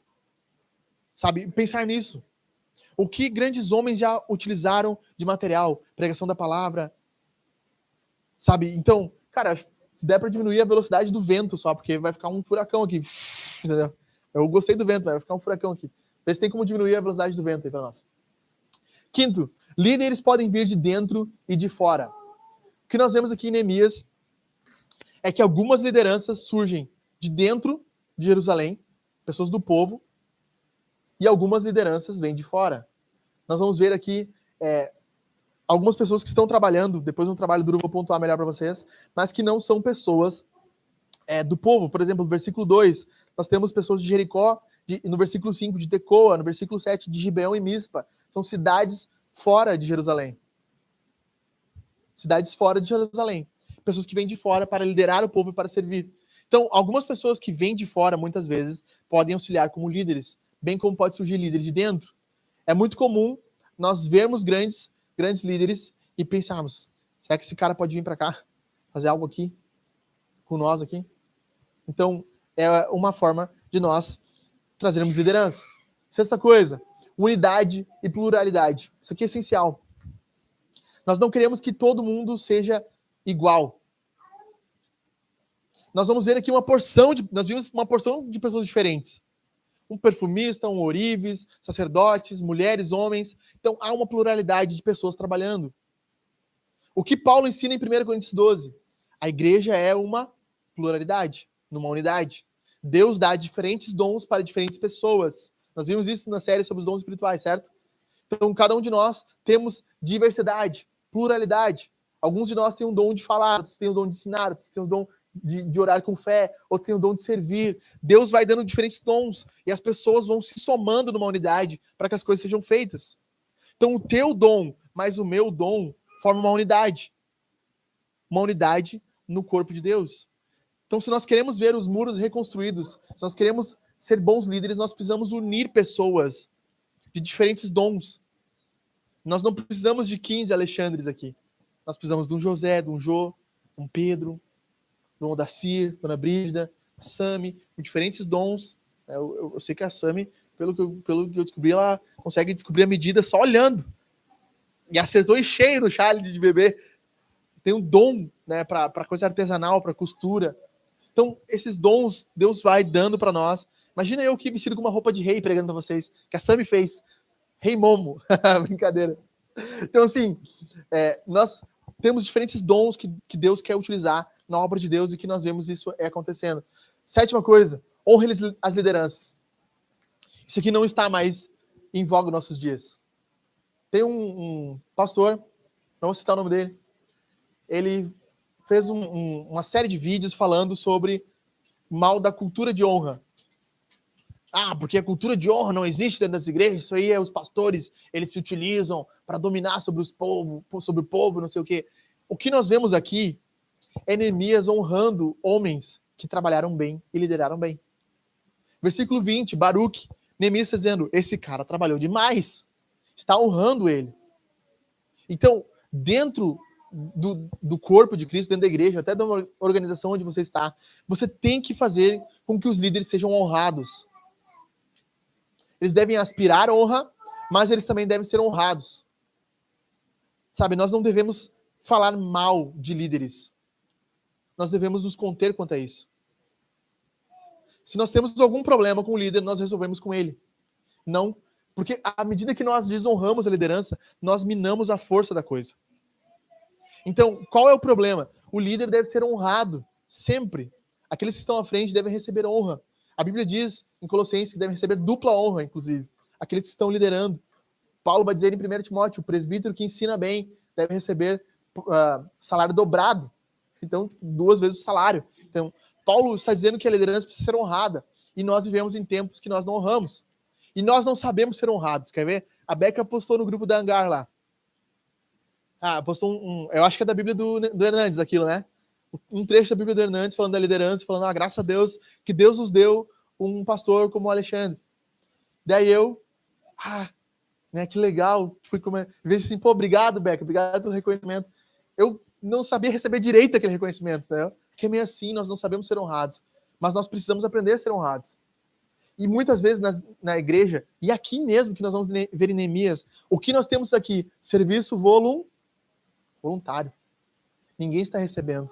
Sabe? Pensar nisso. O que grandes homens já utilizaram de material? Pregação da palavra. Sabe? Então, cara, se der para diminuir a velocidade do vento só, porque vai ficar um furacão aqui. Entendeu? Eu gostei do vento, vai ficar um furacão aqui. Vê se tem como diminuir a velocidade do vento aí para nós. Quinto, líderes podem vir de dentro e de fora. O que nós vemos aqui em Neemias é que algumas lideranças surgem de dentro de Jerusalém, pessoas do povo, e algumas lideranças vêm de fora. Nós vamos ver aqui algumas pessoas que estão trabalhando, depois de um trabalho duro eu vou pontuar melhor para vocês, mas que não são pessoas do povo. Por exemplo, no versículo 2, nós temos pessoas de Jericó, no versículo 5 de Tecoa, no versículo 7 de Gibeão e Mispa. São cidades fora de Jerusalém. Cidades fora de Jerusalém. Pessoas que vêm de fora para liderar o povo e para servir. Então, algumas pessoas que vêm de fora, muitas vezes, podem auxiliar como líderes, bem como pode surgir líderes de dentro. É muito comum nós vermos grandes líderes e pensarmos, será que esse cara pode vir para cá, fazer algo aqui, com nós aqui? Então, é uma forma de nós trazermos liderança. Sexta coisa, unidade e pluralidade. Isso aqui é essencial. Nós não queremos que todo mundo seja igual. Nós vamos ver aqui nós vimos uma porção de pessoas diferentes. Um perfumista, um ourives, sacerdotes, mulheres, homens. Então, há uma pluralidade de pessoas trabalhando. O que Paulo ensina em 1 Coríntios 12? A igreja é uma pluralidade, numa unidade. Deus dá diferentes dons para diferentes pessoas. Nós vimos isso na série sobre os dons espirituais, certo? Então, cada um de nós temos diversidade, pluralidade. Alguns de nós têm um dom de falar, outros têm o dom de ensinar, outros têm o dom de orar com fé, outros têm o dom de servir. Deus vai dando diferentes dons e as pessoas vão se somando numa unidade para que as coisas sejam feitas. Então, o teu dom mais o meu dom formam uma unidade. Uma unidade no corpo de Deus. Então, se nós queremos ver os muros reconstruídos, se nós queremos ser bons líderes, nós precisamos unir pessoas de diferentes dons. Nós não precisamos de 15 Alexandres aqui. Nós precisamos de um José, de um Jô, um Pedro, de um Odacir, Dona Brígida, Sami, com diferentes dons. Eu sei que a Sami, pelo que eu descobri, ela consegue descobrir a medida só olhando. E acertou em cheio no chale de bebê. Tem um dom, né, para coisa artesanal, para costura. Então, esses dons Deus vai dando para nós. Imagina eu aqui vestido com uma roupa de rei pregando para vocês, que a Sami fez. Rei Momo. Brincadeira. Então, assim, nós temos diferentes dons que Deus quer utilizar na obra de Deus e que nós vemos isso acontecendo. Sétima coisa, honre as lideranças. Isso aqui não está mais em voga nos nossos dias. Tem um pastor, não vou citar o nome dele, ele fez uma série de vídeos falando sobre mal da cultura de honra. Porque a cultura de honra não existe dentro das igrejas, isso aí os pastores, eles se utilizam para dominar sobre o povo, não sei o quê. O que nós vemos aqui é Neemias honrando homens que trabalharam bem e lideraram bem. Versículo 20, Baruque, Neemias está dizendo, esse cara trabalhou demais, está honrando ele. Então, dentro do corpo de Cristo, dentro da igreja, até da organização onde você está, você tem que fazer com que os líderes sejam honrados. Eles devem aspirar honra, mas eles também devem ser honrados. Sabe, nós não devemos falar mal de líderes. Nós devemos nos conter quanto a isso. Se nós temos algum problema com o líder, nós resolvemos com ele. Não, porque à medida que nós desonramos a liderança, nós minamos a força da coisa. Então, qual é o problema? O líder deve ser honrado, sempre. Aqueles que estão à frente devem receber honra. A Bíblia diz em Colossenses que devem receber dupla honra, inclusive. Aqueles que estão liderando. Paulo vai dizer em 1 Timóteo, o presbítero que ensina bem deve receber salário dobrado. Então, 2 vezes o salário. Então, Paulo está dizendo que a liderança precisa ser honrada. E nós vivemos em tempos que nós não honramos. E nós não sabemos ser honrados. Quer ver? A Beca postou no grupo da Hangar lá. Postou eu acho que é da Bíblia do Hernandes aquilo, né? Um trecho da Bíblia do Hernandes falando da liderança, falando, graças a Deus, que Deus nos deu um pastor como o Alexandre. Daí eu, né, que legal, fui ver assim, obrigado, Beca, obrigado pelo reconhecimento. Eu não sabia receber direito aquele reconhecimento, né? Porque é meio assim, nós não sabemos ser honrados, mas nós precisamos aprender a ser honrados. E muitas vezes na igreja, e aqui mesmo que nós vamos ver em Neemias, o que nós temos aqui? Serviço voluntário. Ninguém está recebendo.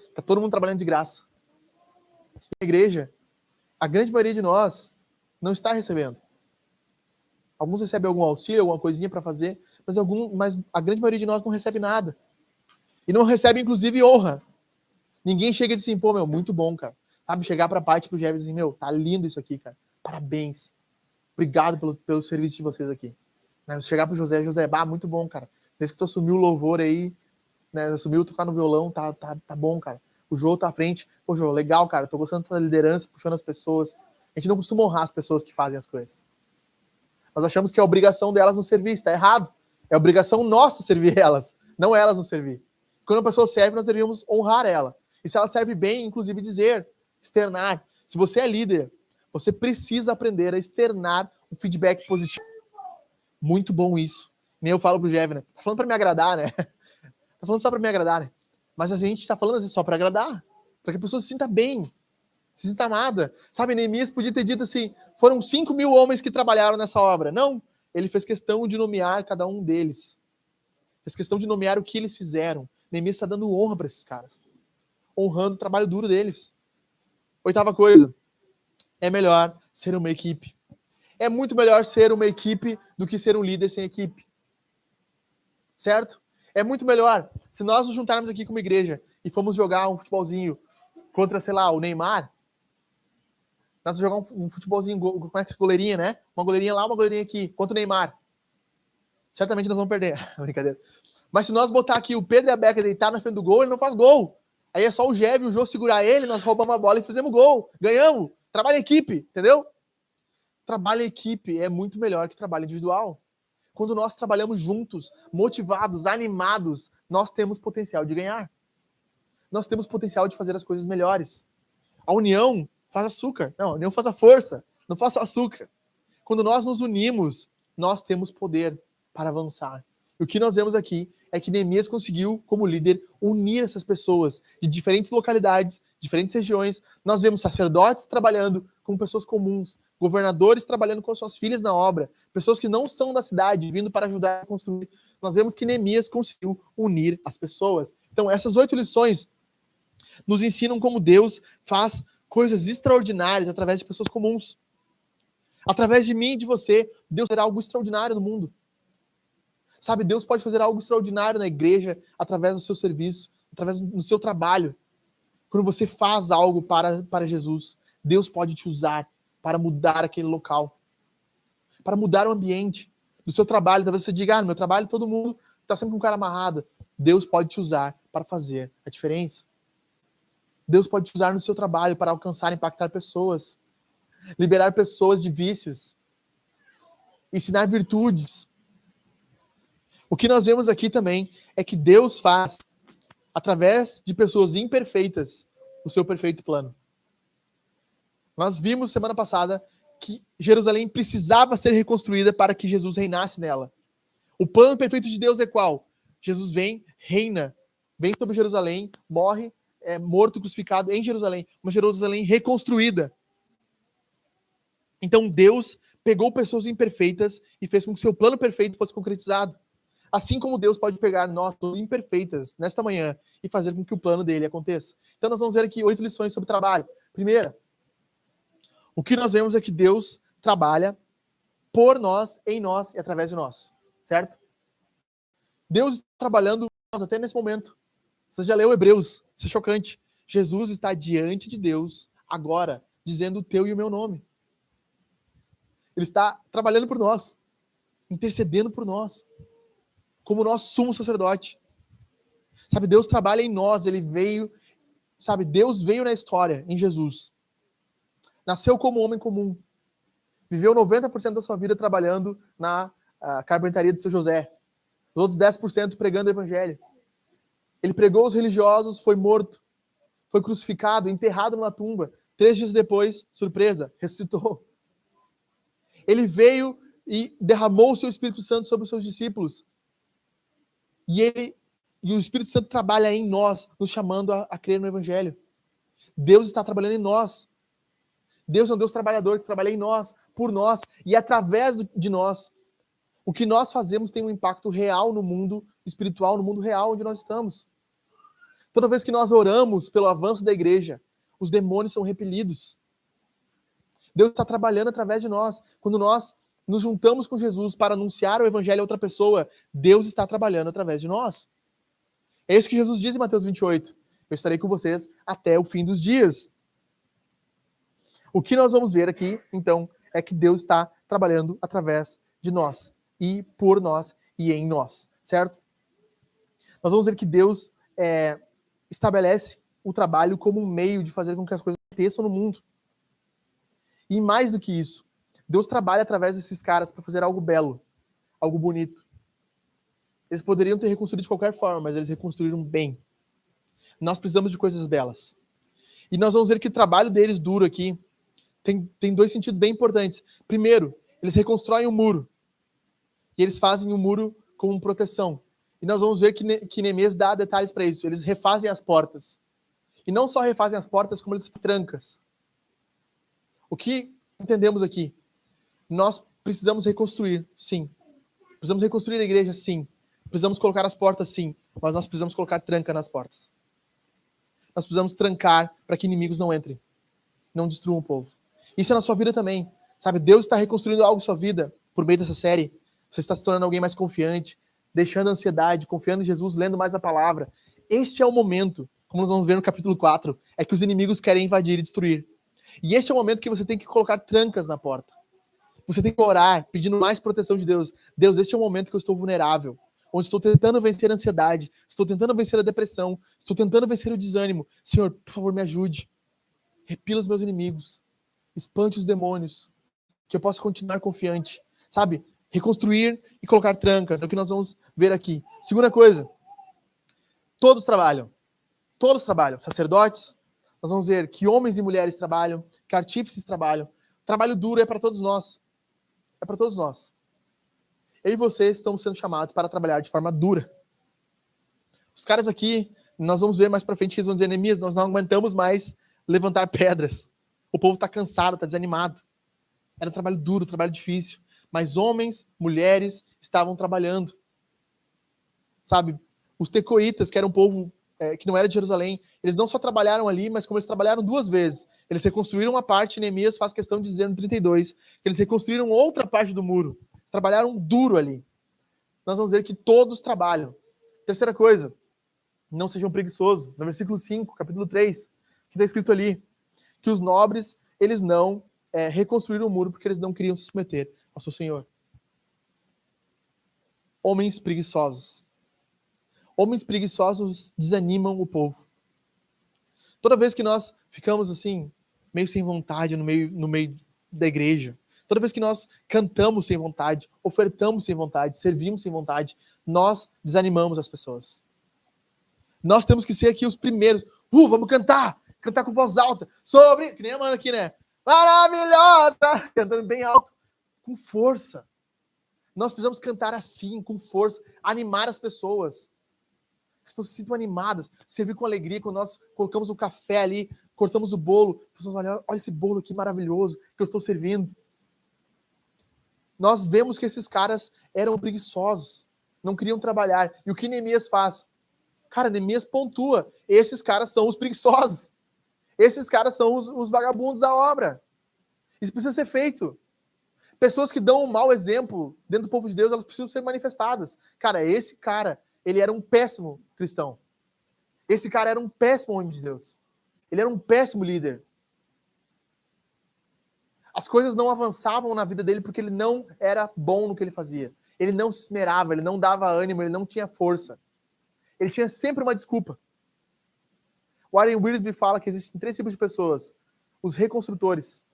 Está todo mundo trabalhando de graça. A igreja, a grande maioria de nós não está recebendo. Alguns recebem algum auxílio, alguma coisinha para fazer, mas a grande maioria de nós não recebe nada. E não recebe, inclusive, honra. Ninguém chega e diz assim, pô, meu, muito bom, cara. Sabe, chegar pra parte pro Jeff e dizer assim, meu, tá lindo isso aqui, cara. Parabéns. Obrigado pelo serviço de vocês aqui. Né? Chegar pro José, muito bom, cara. Desde que tu assumiu o louvor aí, né? Assumiu tocar no violão, tá bom, cara. O Jô tá à frente. Pô, Jô, legal, cara. Tô gostando dessa liderança, puxando as pessoas. A gente não costuma honrar as pessoas que fazem as coisas. Nós achamos que é obrigação delas nos servir. Está errado. É obrigação nossa servir elas, não elas nos servir. Quando a pessoa serve, nós deveríamos honrar ela. E se ela serve bem, inclusive dizer, externar. Se você é líder, você precisa aprender a externar um feedback positivo. Muito bom isso. Nem eu falo pro Jeff, né? Tá falando pra me agradar, né? Tá falando só pra me agradar, né? Mas a gente tá falando assim só pra agradar. Pra que a pessoa se sinta bem. Se sinta amada. Sabe, Neemias podia ter dito assim, foram 5.000 homens que trabalharam nessa obra. Não. Ele fez questão de nomear cada um deles. Fez questão de nomear o que eles fizeram. Neemias está dando honra para esses caras. Honrando o trabalho duro deles. 8ª coisa. É melhor ser uma equipe. É muito melhor ser uma equipe do que ser um líder sem equipe. Certo? É muito melhor. Se nós nos juntarmos aqui como igreja e formos jogar um futebolzinho contra, sei lá, o Neymar, nós vamos jogar um futebolzinho, como é que é? Goleirinha, né? Uma goleirinha lá, uma goleirinha aqui, contra o Neymar. Certamente nós vamos perder. Brincadeira. Mas se nós botar aqui o Pedro e a Beca deitar na frente do gol, ele não faz gol. Aí é só o Jeb e o Jô segurar ele, nós roubamos a bola e fizemos gol. Ganhamos. Trabalho em equipe, entendeu? Trabalho em equipe é muito melhor que trabalho individual. Quando nós trabalhamos juntos, motivados, animados, nós temos potencial de ganhar. Nós temos potencial de fazer as coisas melhores. A união faz açúcar. Não, a união faz a força. Não faz açúcar. Quando nós nos unimos, nós temos poder para avançar. E o que nós vemos aqui é que Neemias conseguiu, como líder, unir essas pessoas de diferentes localidades, diferentes regiões. Nós vemos sacerdotes trabalhando com pessoas comuns, governadores trabalhando com suas filhas na obra, pessoas que não são da cidade, vindo para ajudar a construir. Nós vemos que Neemias conseguiu unir as pessoas. Então, essas 8 lições nos ensinam como Deus faz coisas extraordinárias através de pessoas comuns. Através de mim e de você, Deus fará algo extraordinário no mundo. Sabe, Deus pode fazer algo extraordinário na igreja, através do seu serviço, através do seu trabalho. Quando você faz algo para Jesus, Deus pode te usar para mudar aquele local, para mudar o ambiente do seu trabalho. Talvez você diga, no meu trabalho todo mundo está sempre com o cara amarrado. Deus pode te usar para fazer a diferença. Deus pode te usar no seu trabalho para alcançar e impactar pessoas, liberar pessoas de vícios, ensinar virtudes. O que nós vemos aqui também é que Deus faz, através de pessoas imperfeitas, o seu perfeito plano. Nós vimos semana passada que Jerusalém precisava ser reconstruída para que Jesus reinasse nela. O plano perfeito de Deus é qual? Jesus vem, reina, vem sobre Jerusalém, morre, é morto, crucificado em Jerusalém, uma Jerusalém reconstruída. Então Deus pegou pessoas imperfeitas e fez com que seu plano perfeito fosse concretizado. Assim como Deus pode pegar nós, todos imperfeitas, nesta manhã, e fazer com que o plano dele aconteça. Então nós vamos ver aqui 8 lições sobre trabalho. Primeira, o que nós vemos é que Deus trabalha por nós, em nós e através de nós. Certo? Deus está trabalhando por nós até nesse momento. Você já leu Hebreus? Isso é chocante. Jesus está diante de Deus agora, dizendo o teu e o meu nome. Ele está trabalhando por nós, intercedendo por nós, como nosso sumo sacerdote. Sabe, Deus trabalha em nós, ele veio, sabe, Deus veio na história, em Jesus. Nasceu como homem comum. Viveu 90% da sua vida trabalhando na carpintaria do seu José. Os outros 10% pregando o evangelho. Ele pregou os religiosos, foi morto, foi crucificado, enterrado numa tumba. 3 dias depois, surpresa, ressuscitou. Ele veio e derramou o seu Espírito Santo sobre os seus discípulos. E o Espírito Santo trabalha em nós, nos chamando a crer no Evangelho. Deus está trabalhando em nós. Deus é um Deus trabalhador que trabalha em nós, por nós e através de nós. O que nós fazemos tem um impacto real no mundo espiritual, no mundo real onde nós estamos. Toda vez que nós oramos pelo avanço da igreja, os demônios são repelidos. Deus está trabalhando através de nós. Quando nós nos juntamos com Jesus para anunciar o evangelho a outra pessoa, Deus está trabalhando através de nós. É isso que Jesus diz em Mateus 28. Eu estarei com vocês até o fim dos dias. O que nós vamos ver aqui, então, é que Deus está trabalhando através de nós, e por nós, e em nós, certo? Nós vamos ver que Deus estabelece o trabalho como um meio de fazer com que as coisas aconteçam no mundo. E mais do que isso, Deus trabalha através desses caras para fazer algo belo, algo bonito. Eles poderiam ter reconstruído de qualquer forma, mas eles reconstruíram bem. Nós precisamos de coisas belas. E nós vamos ver que o trabalho deles duro aqui tem dois sentidos bem importantes. Primeiro, eles reconstroem o muro. E eles fazem o muro como proteção. E nós vamos ver que Neemias dá detalhes para isso. Eles refazem as portas. E não só refazem as portas, como eles trancas. O que entendemos aqui? Nós precisamos reconstruir, sim. Precisamos reconstruir a igreja, sim. Precisamos colocar as portas, sim. Mas nós precisamos colocar tranca nas portas. Nós precisamos trancar para que inimigos não entrem. Não destruam o povo. Isso é na sua vida também. Sabe, Deus está reconstruindo algo na sua vida por meio dessa série. Você está se tornando alguém mais confiante, deixando a ansiedade, confiando em Jesus, lendo mais a palavra. Este é o momento, como nós vamos ver no capítulo 4, é que os inimigos querem invadir e destruir. E esse é o momento que você tem que colocar trancas na porta. Você tem que orar, pedindo mais proteção de Deus. Deus, este é o momento que eu estou vulnerável, onde estou tentando vencer a ansiedade, estou tentando vencer a depressão, estou tentando vencer o desânimo. Senhor, por favor, me ajude. Repila os meus inimigos. Espante os demônios. Que eu possa continuar confiante. Sabe? Reconstruir e colocar trancas. É o que nós vamos ver aqui. Segunda coisa. Todos trabalham. Todos trabalham. Sacerdotes. Nós vamos ver que homens e mulheres trabalham. Que artífices trabalham. O trabalho duro é para todos nós. É para todos nós. Eu e você estamos sendo chamados para trabalhar de forma dura. Os caras aqui, nós vamos ver mais para frente que eles vão dizer, Neemias, nós não aguentamos mais levantar pedras. O povo está cansado, está desanimado. Era um trabalho duro, um trabalho difícil. Mas homens, mulheres estavam trabalhando. Sabe? Os tecoitas, que era um povo que não era de Jerusalém, eles não só trabalharam ali, mas como eles trabalharam duas vezes. Eles reconstruíram uma parte, Neemias faz questão de dizer no 32, que eles reconstruíram outra parte do muro. Trabalharam duro ali. Nós vamos ver que todos trabalham. Terceira coisa, não sejam preguiçosos. No versículo 5, capítulo 3, que está escrito ali, que os nobres, eles não reconstruíram o muro porque eles não queriam se submeter ao seu Senhor. Homens preguiçosos. Homens preguiçosos desanimam o povo. Toda vez que nós ficamos assim, meio sem vontade no meio da igreja, toda vez que nós cantamos sem vontade, ofertamos sem vontade, servimos sem vontade, nós desanimamos as pessoas. Nós temos que ser aqui os primeiros. Vamos cantar! Cantar com voz alta. Que nem a Amanda aqui, né? Maravilhosa! Cantando bem alto. Com força. Nós precisamos cantar assim, com força. Animar as pessoas. As pessoas se sintam animadas. Servir com alegria. Quando nós colocamos o café ali, cortamos o bolo. As pessoas olham, olha esse bolo aqui maravilhoso que eu estou servindo. Nós vemos que esses caras eram preguiçosos. Não queriam trabalhar. E o que Neemias faz? Cara, Neemias pontua. Esses caras são os preguiçosos. Esses caras são os vagabundos da obra. Isso precisa ser feito. Pessoas que dão um mau exemplo dentro do povo de Deus, elas precisam ser manifestadas. Cara, esse cara, ele era um péssimo cristão. Esse cara era um péssimo homem de Deus. Ele era um péssimo líder. As coisas não avançavam na vida dele porque ele não era bom no que ele fazia. Ele não se esmerava, ele não dava ânimo, ele não tinha força. Ele tinha sempre uma desculpa. Warren Wiersbe fala que existem 3 tipos de pessoas. Os reconstrutores.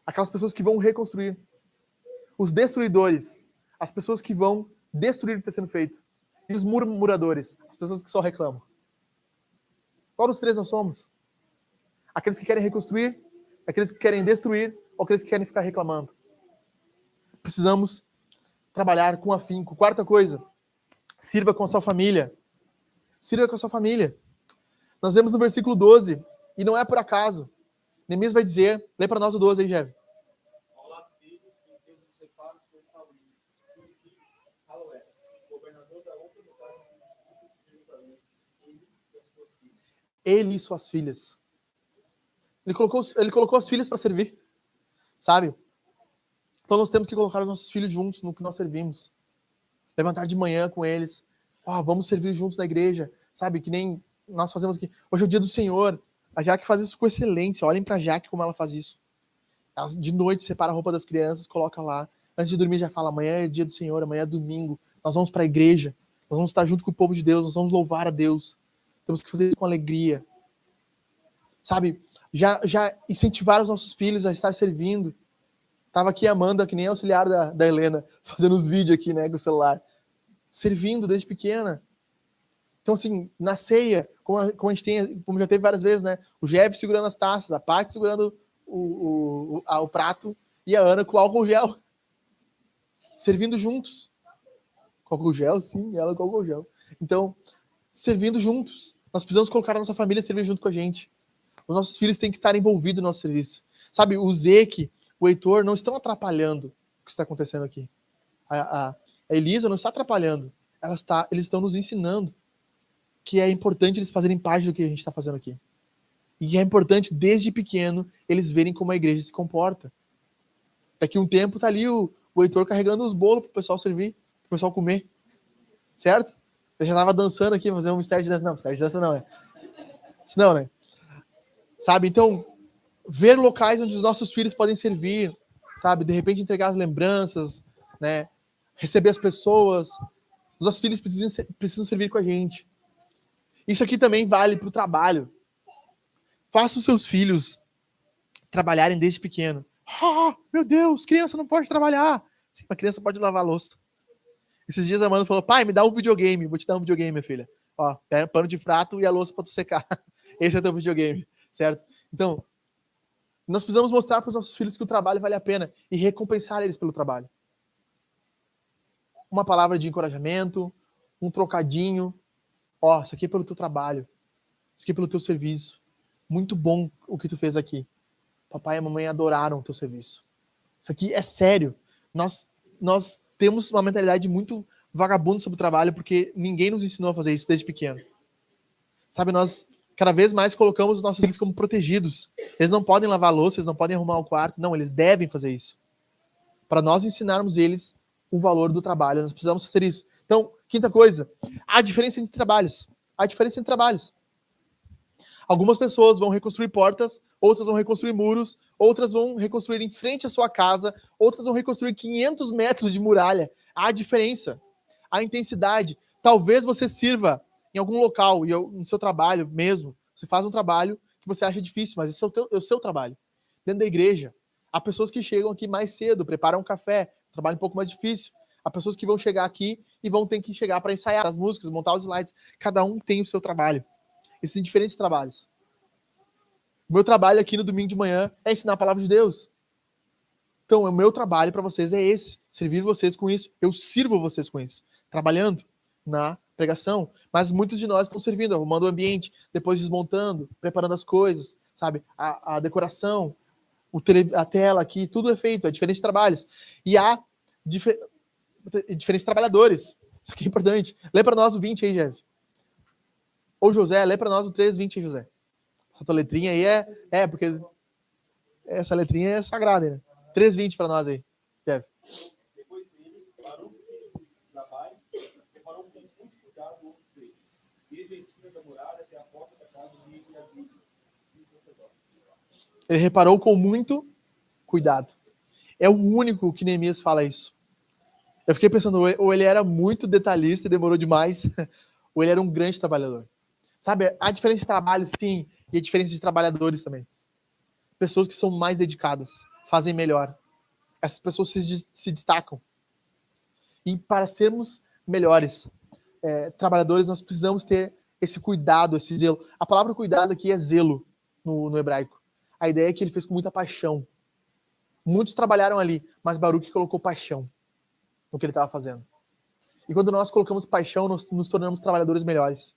Aquelas pessoas que vão reconstruir. Os destruidores. As pessoas que vão destruir o que está sendo feito. E os murmuradores. As pessoas que só reclamam. Qual dos 3 nós somos? Aqueles que querem reconstruir, aqueles que querem destruir, ou aqueles que querem ficar reclamando. Precisamos trabalhar com afinco. Quarta coisa. Sirva com a sua família. Sirva com a sua família. Nós vemos no versículo 12, e não é por acaso. Neemias vai dizer, lê para nós o 12 aí, Jev. Ele e suas filhas. Ele colocou as filhas para servir. Sabe? Então nós temos que colocar os nossos filhos juntos no que nós servimos. Levantar de manhã com eles. Vamos servir juntos na igreja. Sabe? Que nem nós fazemos aqui. Hoje é o dia do Senhor. A Jaque faz isso com excelência. Olhem pra Jaque como ela faz isso. Ela, de noite, separa a roupa das crianças, coloca lá. Antes de dormir, já fala: amanhã é dia do Senhor, amanhã é domingo. Nós vamos para a igreja. Nós vamos estar junto com o povo de Deus. Nós vamos louvar a Deus. Temos que fazer isso com alegria. Sabe? Já incentivar os nossos filhos a estar servindo. Tava aqui a Amanda, que nem auxiliar da Helena, fazendo os vídeos aqui, né, com o celular. Servindo desde pequena. Então, assim, na ceia, como a gente tem, como já teve várias vezes, né? O Jeff segurando as taças, a Paty segurando o prato e a Ana com o álcool gel. Servindo juntos. Com álcool gel, sim, ela com álcool gel. Então, servindo juntos. Nós precisamos colocar a nossa família a servir junto com a gente. Os nossos filhos têm que estar envolvidos no nosso serviço. Sabe, o Zeke, o Heitor não estão atrapalhando o que está acontecendo aqui. A Elisa não está atrapalhando. Eles estão nos ensinando que é importante eles fazerem parte do que a gente está fazendo aqui. E é importante, desde pequeno, eles verem como a igreja se comporta. Daqui um tempo tá ali o Heitor carregando os bolos pro pessoal servir, pro pessoal comer. Certo? Eu já tava dançando aqui, fazendo um mistério de dança. Não, mistério de dança não, é. Isso não, né? Sabe? Então, ver locais onde os nossos filhos podem servir, sabe? De repente entregar as lembranças, né? Receber as pessoas. Os nossos filhos precisam servir com a gente. Isso aqui também vale para o trabalho. Faça os seus filhos trabalharem desde pequeno. Oh, meu Deus, criança não pode trabalhar. Sim, uma criança pode lavar a louça. Esses dias a Amanda falou: pai, me dá um videogame. Vou te dar um videogame, minha filha. Ó, pega pano de prato e a louça para tu secar. Esse é o teu videogame, certo? Então, nós precisamos mostrar para os nossos filhos que o trabalho vale a pena e recompensar eles pelo trabalho. Uma palavra de encorajamento, um trocadinho. Ó, isso aqui é pelo teu trabalho. Isso aqui é pelo teu serviço. Muito bom o que tu fez aqui. Papai e a mamãe adoraram o teu serviço. Isso aqui é sério. Nós temos uma mentalidade muito vagabunda sobre o trabalho porque ninguém nos ensinou a fazer isso desde pequeno. Sabe, nós cada vez mais colocamos os nossos filhos como protegidos. Eles não podem lavar a louça, eles não podem arrumar o quarto. Não, eles devem fazer isso. Para nós ensinarmos eles o valor do trabalho, nós precisamos fazer isso. Então, quinta coisa, há diferença entre trabalhos. Há diferença entre trabalhos. Algumas pessoas vão reconstruir portas, outras vão reconstruir muros, outras vão reconstruir em frente à sua casa, outras vão reconstruir 500 metros de muralha. Há diferença, há intensidade. Talvez você sirva em algum local, no seu trabalho mesmo. Você faz um trabalho que você acha difícil, mas esse é o seu trabalho. Dentro da igreja, há pessoas que chegam aqui mais cedo, preparam um café, trabalho um pouco mais difícil. Há pessoas que vão chegar aqui e vão ter que chegar para ensaiar as músicas, montar os slides. Cada um tem o seu trabalho. Esses diferentes trabalhos. O meu trabalho aqui no domingo de manhã é ensinar a palavra de Deus. Então, o meu trabalho para vocês é esse. Servir vocês com isso. Eu sirvo vocês com isso. Trabalhando na pregação. Mas muitos de nós estão servindo, arrumando o ambiente, depois desmontando, preparando as coisas, sabe? A decoração, a tela aqui, tudo é feito. É diferentes trabalhos. E há diferentes trabalhadores. Isso aqui é importante. Lê para nós o 20 aí, Jeff. Ô, José, lê para nós o 3:20, José. Essa tua letrinha aí porque essa letrinha é sagrada, né? 3:20 para nós aí, Jeff. Depois dele, parou o trabalho, preparou com muito cuidado o outro trecho, desde a esquina da muralha até a porta da casa do meio da vida. Ele reparou com muito cuidado. É o único que Neemias fala isso. Eu fiquei pensando, ou ele era muito detalhista e demorou demais, ou ele era um grande trabalhador. Sabe, há diferentes trabalhos, sim, e há diferentes trabalhadores também. Pessoas que são mais dedicadas, fazem melhor. Essas pessoas se destacam. E para sermos melhores trabalhadores, nós precisamos ter esse cuidado, esse zelo. A palavra cuidado aqui é zelo no hebraico. A ideia é que ele fez com muita paixão. Muitos trabalharam ali, mas Baruque colocou paixão no que ele estava fazendo. E quando nós colocamos paixão, nós nos tornamos trabalhadores melhores.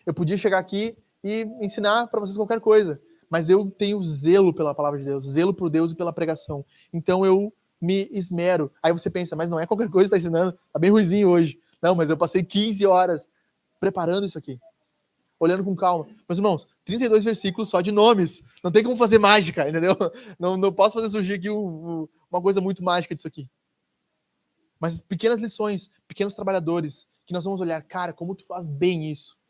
Eu podia chegar aqui e ensinar para vocês qualquer coisa, mas eu tenho zelo pela palavra de Deus, zelo por Deus e pela pregação. Então eu me esmero. Aí você pensa, mas não é qualquer coisa que está ensinando, tá bem ruizinho hoje. Não, mas eu passei 15 horas preparando isso aqui, olhando com calma. Meus irmãos, 32 versículos só de nomes. Não tem como fazer mágica, entendeu? Não posso fazer surgir aqui uma coisa muito mágica disso aqui. Mas pequenas lições, pequenos trabalhadores, que nós vamos olhar, cara, como tu faz bem isso.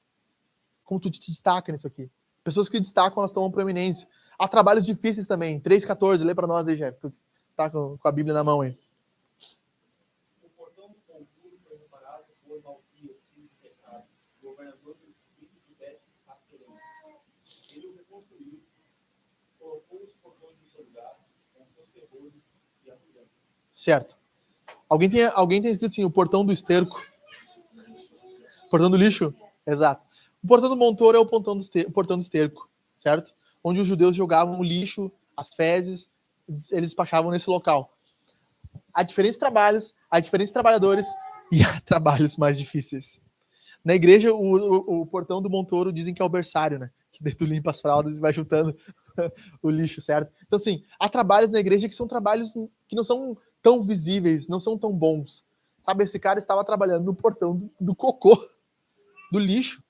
como tu te destaca nisso aqui. Pessoas que destacam, elas tomam proeminência. Há trabalhos difíceis também. 3,14, lê para nós aí, Jeff. Tu tá com a Bíblia na mão aí. O portão do concurso foi reparado por Malquias, filho de Pecado, governador do distrito de Bet-Asquelon. Ele o reconstruiu, colocou os portões no seu lugar, com seus ferrolhos e as trancas. Certo. Alguém tem escrito assim, o portão do esterco. Portão do lixo? Exato. O portão do montoro é o portão do esterco, certo? Onde os judeus jogavam o lixo, as fezes, eles despachavam nesse local. Há diferentes trabalhos, há diferentes trabalhadores e há trabalhos mais difíceis. Na igreja, o portão do montoro dizem que é o berçário, né? Que daí tu limpa as fraldas e vai juntando o lixo, certo? Então, assim, há trabalhos na igreja que são trabalhos que não são tão visíveis, não são tão bons. Sabe, esse cara estava trabalhando no portão do cocô, do lixo.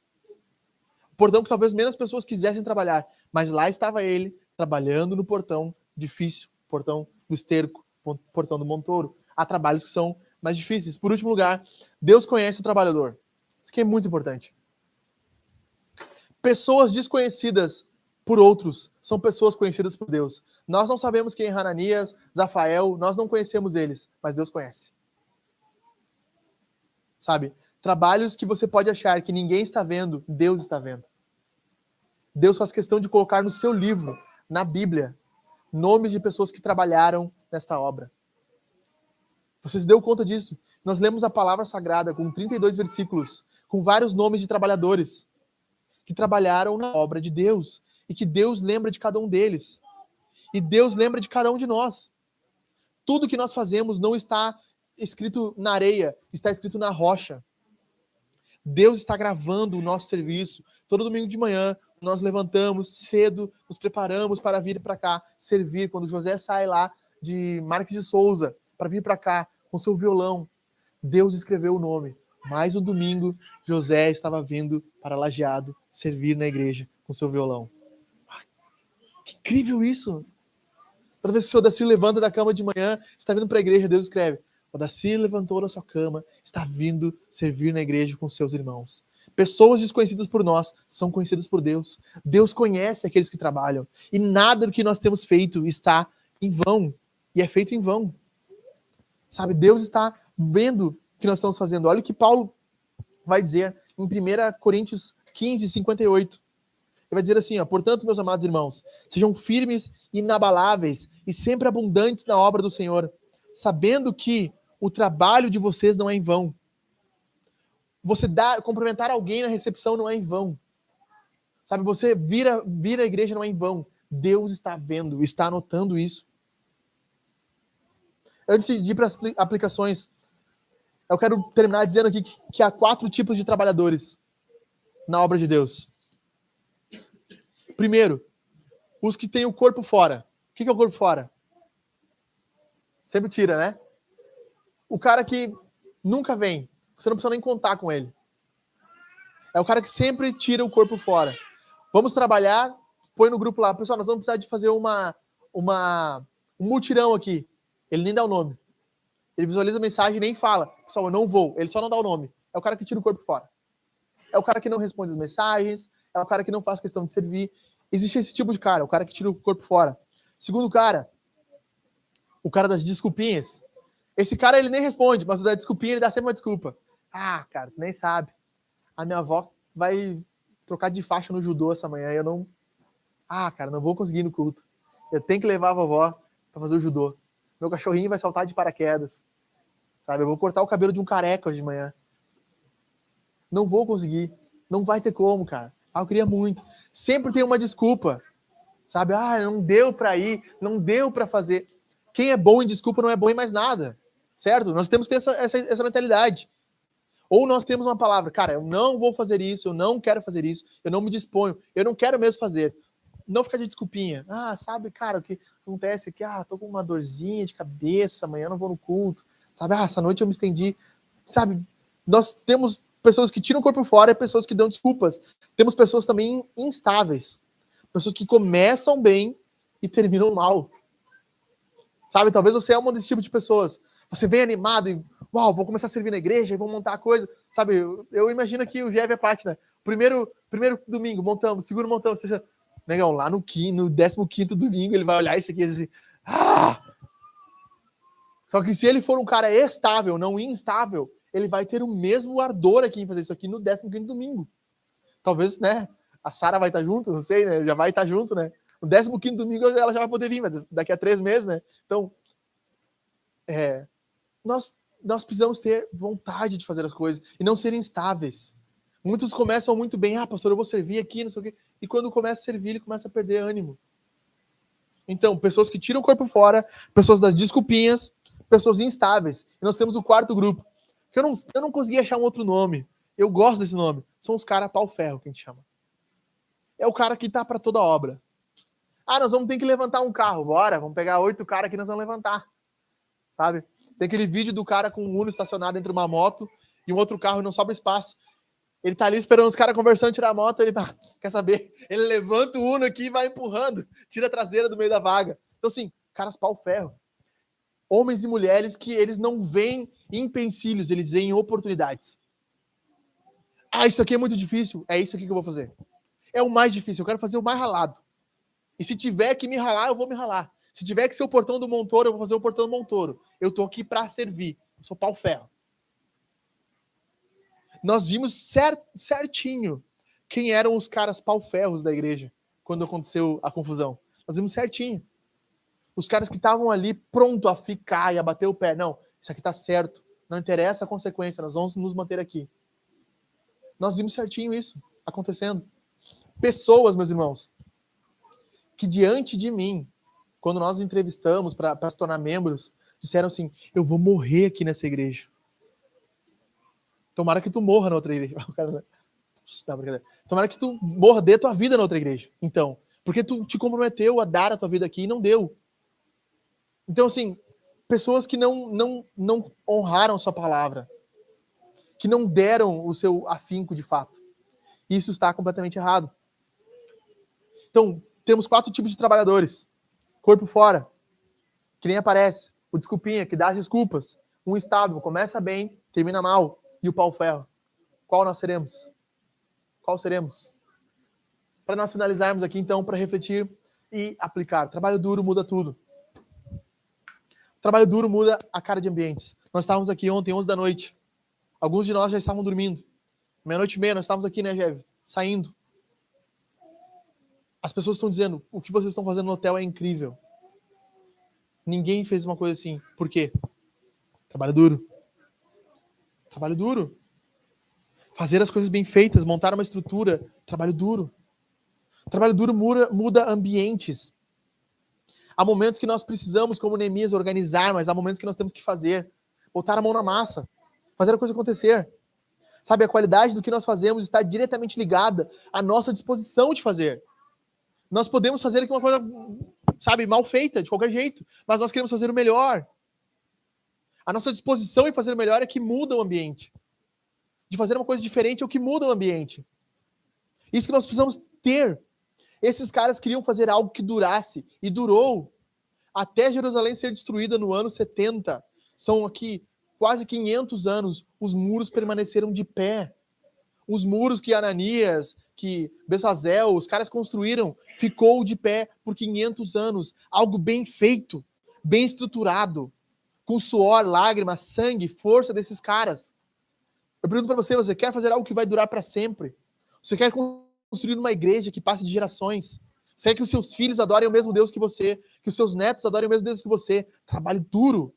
Portão que talvez menos pessoas quisessem trabalhar, mas lá estava ele trabalhando no portão difícil, portão do esterco, portão do montoro. Há trabalhos que são mais difíceis. Por último lugar, Deus conhece o trabalhador. Isso aqui é muito importante. Pessoas desconhecidas por outros são pessoas conhecidas por Deus. Nós não sabemos quem é Hananias, Zafael, nós não conhecemos eles, mas Deus conhece. Sabe? Trabalhos que você pode achar que ninguém está vendo, Deus está vendo. Deus faz questão de colocar no seu livro, na Bíblia, nomes de pessoas que trabalharam nesta obra. Você se deu conta disso? Nós lemos a palavra sagrada com 32 versículos, com vários nomes de trabalhadores que trabalharam na obra de Deus e que Deus lembra de cada um deles. E Deus lembra de cada um de nós. Tudo que nós fazemos não está escrito na areia, está escrito na rocha. Deus está gravando o nosso serviço. Todo domingo de manhã, nós levantamos cedo, nos preparamos para vir para cá, servir. Quando José sai lá de Marques de Souza para vir para cá com seu violão, Deus escreveu o nome. Mais um domingo, José estava vindo para Lajeado servir na igreja com seu violão. Que incrível isso! Toda vez que o seu Dacir levanta da cama de manhã, está vindo para a igreja, Deus escreve: o Dacir levantou da sua cama, está vindo servir na igreja com seus irmãos. Pessoas desconhecidas por nós são conhecidas por Deus. Deus conhece aqueles que trabalham. E nada do que nós temos feito está em vão. E é feito em vão. Sabe, Deus está vendo o que nós estamos fazendo. Olha o que Paulo vai dizer em 1 Coríntios 15, 58. Ele vai dizer assim, ó: portanto, meus amados irmãos, sejam firmes e inabaláveis e sempre abundantes na obra do Senhor, sabendo que o trabalho de vocês não é em vão. Você cumprimentar alguém na recepção não é em vão. Sabe, você vir à igreja não é em vão. Deus está vendo, está anotando isso. Antes de ir para as aplicações, eu quero terminar dizendo aqui que há 4 tipos de trabalhadores na obra de Deus. Primeiro, os que têm o corpo fora. O que é o corpo fora? Sempre tira, né? O cara que nunca vem. Você não precisa nem contar com ele. É o cara que sempre tira o corpo fora. Vamos trabalhar, põe no grupo lá. Pessoal, nós vamos precisar de fazer um mutirão aqui. Ele nem dá o nome. Ele visualiza a mensagem e nem fala: pessoal, eu não vou. Ele só não dá o nome. É o cara que tira o corpo fora. É o cara que não responde as mensagens. É o cara que não faz questão de servir. Existe esse tipo de cara, o cara que tira o corpo fora. Segundo cara, o cara das desculpinhas. Esse cara, ele nem responde, mas o da desculpinha, ele dá sempre uma desculpa. Ah, cara, tu nem sabe. A minha avó vai trocar de faixa no judô essa manhã e eu não... Ah, cara, não vou conseguir ir no culto. Eu tenho que levar a vovó para fazer o judô. Meu cachorrinho vai saltar de paraquedas. Sabe, eu vou cortar o cabelo de um careca hoje de manhã. Não vou conseguir. Não vai ter como, cara. Ah, eu queria muito. Sempre tem uma desculpa. Sabe, não deu para ir, não deu para fazer. Quem é bom em desculpa não é bom em mais nada. Certo? Nós temos que ter essa mentalidade. Ou nós temos uma palavra: cara, eu não vou fazer isso, eu não quero fazer isso, eu não me disponho, eu não quero mesmo fazer. Não ficar de desculpinha. Sabe, cara, o que acontece aqui? Tô com uma dorzinha de cabeça, amanhã não vou no culto. Sabe, essa noite eu me estendi. Sabe, nós temos pessoas que tiram o corpo fora e pessoas que dão desculpas. Temos pessoas também instáveis. Pessoas que começam bem e terminam mal. Sabe, talvez você é um desse tipo de pessoas. Você vem animado e, vou começar a servir na igreja e vou montar a coisa. Sabe, eu imagino que o Jeff é parte, né? Primeiro domingo, montamos. Segundo, montamos. Seja, negão, lá no 15º domingo, ele vai olhar isso aqui e dizer, Só que se ele for um cara estável, não instável, ele vai ter o mesmo ardor aqui em fazer isso aqui no 15º domingo. Talvez, né, a Sara vai estar junto, não sei, né, já vai estar junto, né. No 15º domingo ela já vai poder vir, mas daqui a 3 meses, né. Então, nós precisamos ter vontade de fazer as coisas e não ser instáveis. Muitos começam muito bem, pastor, eu vou servir aqui, não sei o quê. E quando começa a servir, ele começa a perder ânimo. Então, pessoas que tiram o corpo fora, pessoas das desculpinhas, pessoas instáveis. E nós temos o 4º grupo, que eu não consegui achar um outro nome. Eu gosto desse nome. São os caras pau-ferro, que a gente chama. É o cara que tá para toda obra. Nós vamos ter que levantar um carro. Bora, vamos pegar 8 caras que nós vamos levantar. Sabe? Tem aquele vídeo do cara com um Uno estacionado entre uma moto e um outro carro e não sobra espaço. Ele tá ali esperando os caras conversando, tirar a moto, ele quer saber? Ele levanta o Uno aqui e vai empurrando, tira a traseira do meio da vaga. Então, assim, caras pau-ferro. Homens e mulheres que eles não veem empecilhos, eles veem oportunidades. Isso aqui é muito difícil, é isso aqui que eu vou fazer. É o mais difícil, eu quero fazer o mais ralado. E se tiver que me ralar, eu vou me ralar. Se tiver que ser o portão do Montoro, eu vou fazer o portão do Montoro. Eu tô aqui para servir, eu sou pau-ferro. Nós vimos certinho quem eram os caras pau-ferros da igreja quando aconteceu a confusão. Nós vimos certinho. Os caras que estavam ali pronto a ficar e a bater o pé. Não, isso aqui tá certo. Não interessa a consequência, nós vamos nos manter aqui. Nós vimos certinho isso acontecendo. Pessoas, meus irmãos, que diante de mim, quando nós entrevistamos para se tornar membros, disseram assim, eu vou morrer aqui nessa igreja. Tomara que tu morra na outra igreja. Tomara que tu morra, dê tua vida na outra igreja. Então, porque tu te comprometeu a dar a tua vida aqui e não deu. Então, assim, pessoas que não honraram sua palavra, que não deram o seu afinco de fato. Isso está completamente errado. Então, temos 4 tipos de trabalhadores. Corpo fora, que nem aparece. O desculpinha, que dá as desculpas. Um estável, começa bem, termina mal. E o pau-ferro. Qual nós seremos? Qual seremos? Para nós finalizarmos aqui, então, para refletir e aplicar. Trabalho duro muda tudo. Trabalho duro muda a cara de ambientes. Nós estávamos aqui ontem, 11 da noite. Alguns de nós já estavam dormindo. 00:30, nós estávamos aqui, né, Jev? Saindo. As pessoas estão dizendo, o que vocês estão fazendo no hotel é incrível. Ninguém fez uma coisa assim. Por quê? Trabalho duro. Trabalho duro. Fazer as coisas bem feitas, montar uma estrutura. Trabalho duro. Trabalho duro muda ambientes. Há momentos que nós precisamos, como Neemias, organizar, mas há momentos que nós temos que fazer. Botar a mão na massa. Fazer a coisa acontecer. Sabe, a qualidade do que nós fazemos está diretamente ligada à nossa disposição de fazer. Nós podemos fazer aqui uma coisa, sabe, mal feita, de qualquer jeito, mas nós queremos fazer o melhor. A nossa disposição em fazer o melhor é que muda o ambiente. De fazer uma coisa diferente é o que muda o ambiente. Isso que nós precisamos ter. Esses caras queriam fazer algo que durasse, e durou até Jerusalém ser destruída no ano 70. São aqui quase 500 anos, os muros permaneceram de pé. Os muros que Ananias, que Besazel, os caras construíram, ficou de pé por 500 anos. Algo bem feito, bem estruturado, com suor, lágrimas, sangue, força desses caras. Eu pergunto para você, você quer fazer algo que vai durar para sempre? Você quer construir uma igreja que passe de gerações? Você quer que os seus filhos adorem o mesmo Deus que você? Que os seus netos adorem o mesmo Deus que você? Trabalhe duro.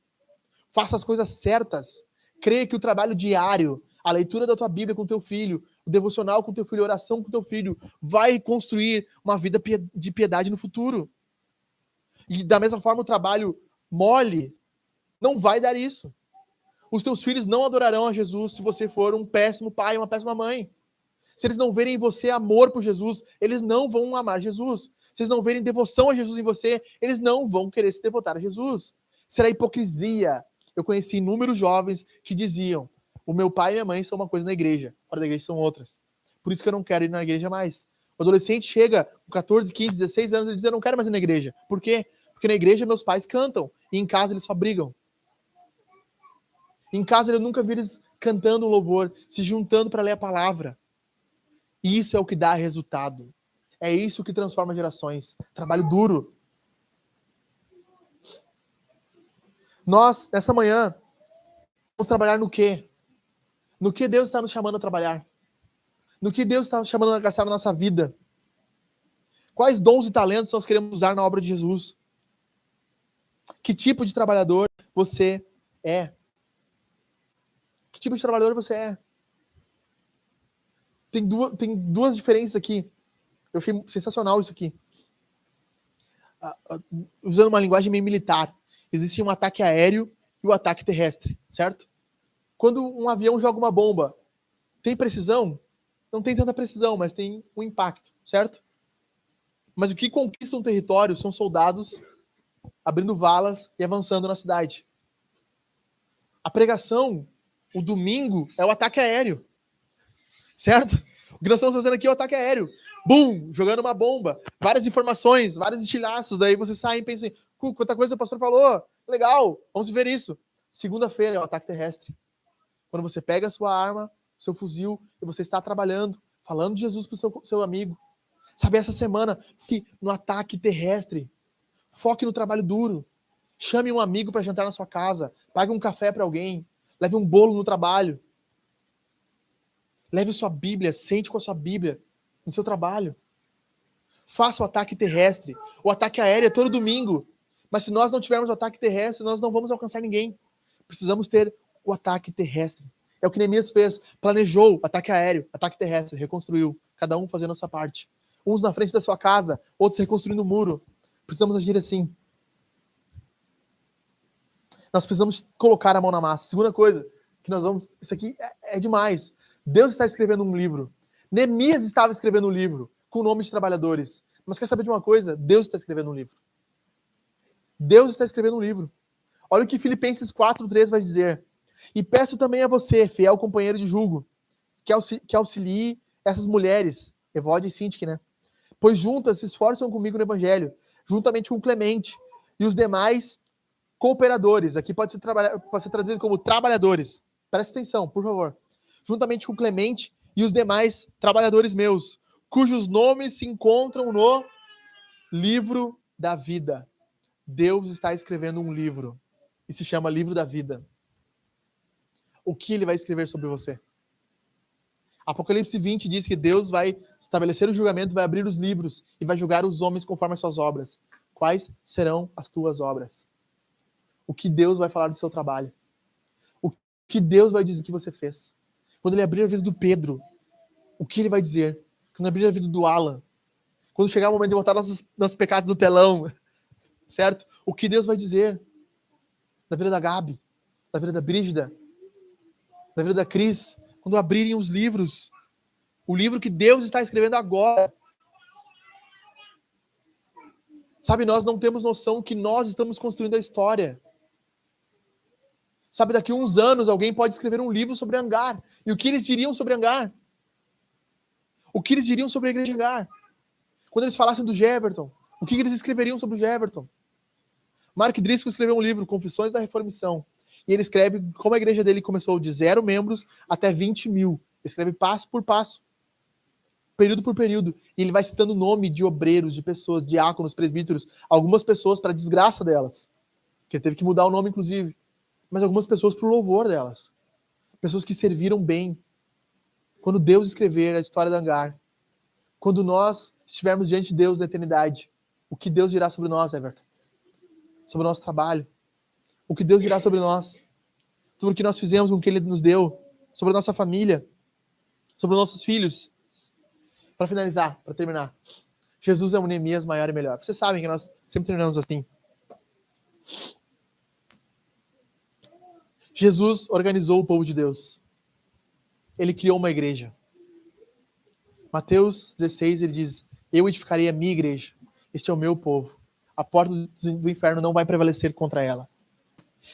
Faça as coisas certas. Creia que o trabalho diário, a leitura da tua Bíblia com teu filho, o devocional com teu filho, a oração com teu filho, vai construir uma vida de piedade no futuro. E da mesma forma, o trabalho mole não vai dar isso. Os teus filhos não adorarão a Jesus se você for um péssimo pai, uma péssima mãe. Se eles não verem em você amor por Jesus, eles não vão amar Jesus. Se eles não verem devoção a Jesus em você, eles não vão querer se devotar a Jesus. Será hipocrisia. Eu conheci inúmeros jovens que diziam, o meu pai e minha mãe são uma coisa na igreja, fora da igreja são outras. Por isso que eu não quero ir na igreja mais. O adolescente chega com 14, 15, 16 anos e diz, eu não quero mais ir na igreja. Por quê? Porque na igreja meus pais cantam e em casa eles só brigam. Em casa eu nunca vi eles cantando um louvor, se juntando para ler a palavra. Isso é o que dá resultado. É isso que transforma gerações. Trabalho duro. Nós, nessa manhã, vamos trabalhar no quê? No que Deus está nos chamando a trabalhar? No que Deus está nos chamando a gastar na nossa vida? Quais dons e talentos nós queremos usar na obra de Jesus? Que tipo de trabalhador você é? Que tipo de trabalhador você é? Tem duas diferenças aqui. Eu achei sensacional isso aqui. Usando uma linguagem meio militar. Existe um ataque aéreo e o ataque terrestre, certo? Quando um avião joga uma bomba, tem precisão? Não tem tanta precisão, mas tem um impacto, certo? Mas o que conquista um território são soldados abrindo valas e avançando na cidade. A pregação, o domingo, é o ataque aéreo. Certo? O que nós estamos fazendo aqui é o ataque aéreo. Bum! Jogando uma bomba. Várias informações, vários estilhaços. Daí você sai e pensa assim, quanta coisa o pastor falou. Legal, vamos ver isso. Segunda-feira é o ataque terrestre. Quando você pega a sua arma, seu fuzil, e você está trabalhando, falando de Jesus para o seu amigo. Sabe, essa semana, fique no ataque terrestre. Foque no trabalho duro. Chame um amigo para jantar na sua casa. Pague um café para alguém. Leve um bolo no trabalho. Leve sua Bíblia, sente com a sua Bíblia no seu trabalho. Faça o ataque terrestre. O ataque aéreo é todo domingo. Mas se nós não tivermos o ataque terrestre, nós não vamos alcançar ninguém. Precisamos ter o ataque terrestre. É o que Neemias fez. Planejou ataque aéreo, ataque terrestre, reconstruiu. Cada um fazendo a sua parte. Uns na frente da sua casa, outros reconstruindo o muro. Precisamos agir assim. Nós precisamos colocar a mão na massa. Segunda coisa, que nós vamos... Isso aqui é demais. Deus está escrevendo um livro. Neemias estava escrevendo um livro com o nome de trabalhadores. Mas quer saber de uma coisa? Deus está escrevendo um livro. Deus está escrevendo um livro. Olha o que Filipenses 4:3 vai dizer. E peço também a você, fiel companheiro de julgo, que auxilie essas mulheres, Evode e Sintique, né? Pois juntas se esforçam comigo no evangelho, juntamente com Clemente e os demais cooperadores. Aqui pode ser traduzido como trabalhadores. Presta atenção, por favor. Juntamente com Clemente e os demais trabalhadores meus, cujos nomes se encontram no livro da vida. Deus está escrevendo um livro e se chama Livro da Vida. O que ele vai escrever sobre você? Apocalipse 20 diz que Deus vai estabelecer o julgamento, vai abrir os livros e vai julgar os homens conforme as suas obras. Quais serão as tuas obras? O que Deus vai falar do seu trabalho? O que Deus vai dizer que você fez? Quando ele abrir a vida do Pedro, o que ele vai dizer? Quando abrir a vida do Alan, quando chegar o momento de botar nossos pecados no telão, certo? O que Deus vai dizer da vida da Gabi, da vida da Brígida, da vida da Cris, quando abrirem os livros, o livro que Deus está escrevendo agora. Sabe, nós não temos noção que nós estamos construindo a história. Sabe, daqui a uns anos alguém pode escrever um livro sobre Angar. E o que eles diriam sobre Angar? O que eles diriam sobre a igreja de Angar? Quando eles falassem do Jeverton, o que eles escreveriam sobre o Jeverton? Mark Driscoll escreveu um livro, Confissões da Reformação. E ele escreve como a igreja dele começou de 0 membros até 20 mil. Ele escreve passo por passo, período por período. E ele vai citando o nome de obreiros, de pessoas, diáconos, presbíteros, algumas pessoas para a desgraça delas. Que ele teve que mudar o nome, inclusive. Mas algumas pessoas para o louvor delas. Pessoas que serviram bem. Quando Deus escrever a história de Angar, quando nós estivermos diante de Deus na eternidade, o que Deus dirá sobre nós, Everton? Sobre o nosso trabalho. O que Deus dirá sobre nós. Sobre o que nós fizemos com o que Ele nos deu. Sobre a nossa família. Sobre os nossos filhos. Para finalizar, para terminar. Jesus é um Neemias maior e melhor. Vocês sabem que nós sempre terminamos assim. Jesus organizou o povo de Deus. Ele criou uma igreja. Mateus 16, ele diz: eu edificarei a minha igreja. Este é o meu povo. A porta do inferno não vai prevalecer contra ela.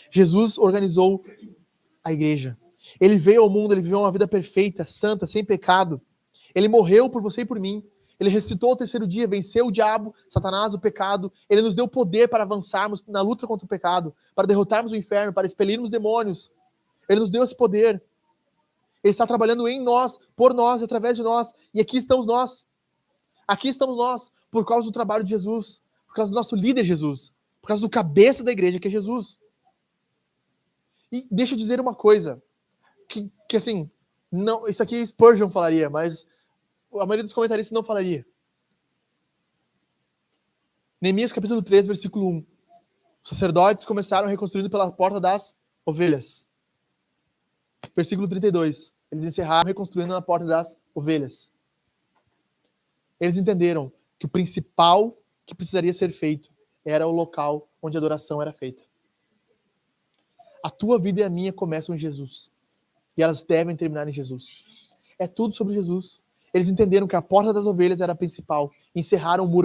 Jesus organizou a igreja. Ele veio ao mundo, ele viveu uma vida perfeita, santa, sem pecado. Ele morreu por você e por mim. Ele ressuscitou ao 3º dia, venceu o diabo, Satanás, o pecado. Ele nos deu poder para avançarmos na luta contra o pecado, para derrotarmos o inferno, para expelirmos demônios. Ele nos deu esse poder. Ele está trabalhando em nós, por nós, através de nós. E aqui estamos nós. Aqui estamos nós, por causa do trabalho de Jesus, por causa do nosso líder Jesus, por causa do cabeça da igreja, que é Jesus. E deixa eu dizer uma coisa, que assim, não, isso aqui Spurgeon falaria, mas a maioria dos comentaristas não falaria. Neemias capítulo 3, versículo 1. Os sacerdotes começaram reconstruindo pela porta das ovelhas. Versículo 32. Eles encerraram reconstruindo na porta das ovelhas. Eles entenderam que o principal que precisaria ser feito era o local onde a adoração era feita. A tua vida e a minha começam em Jesus. E elas devem terminar em Jesus. É tudo sobre Jesus. Eles entenderam que a porta das ovelhas era a principal. Encerraram o muro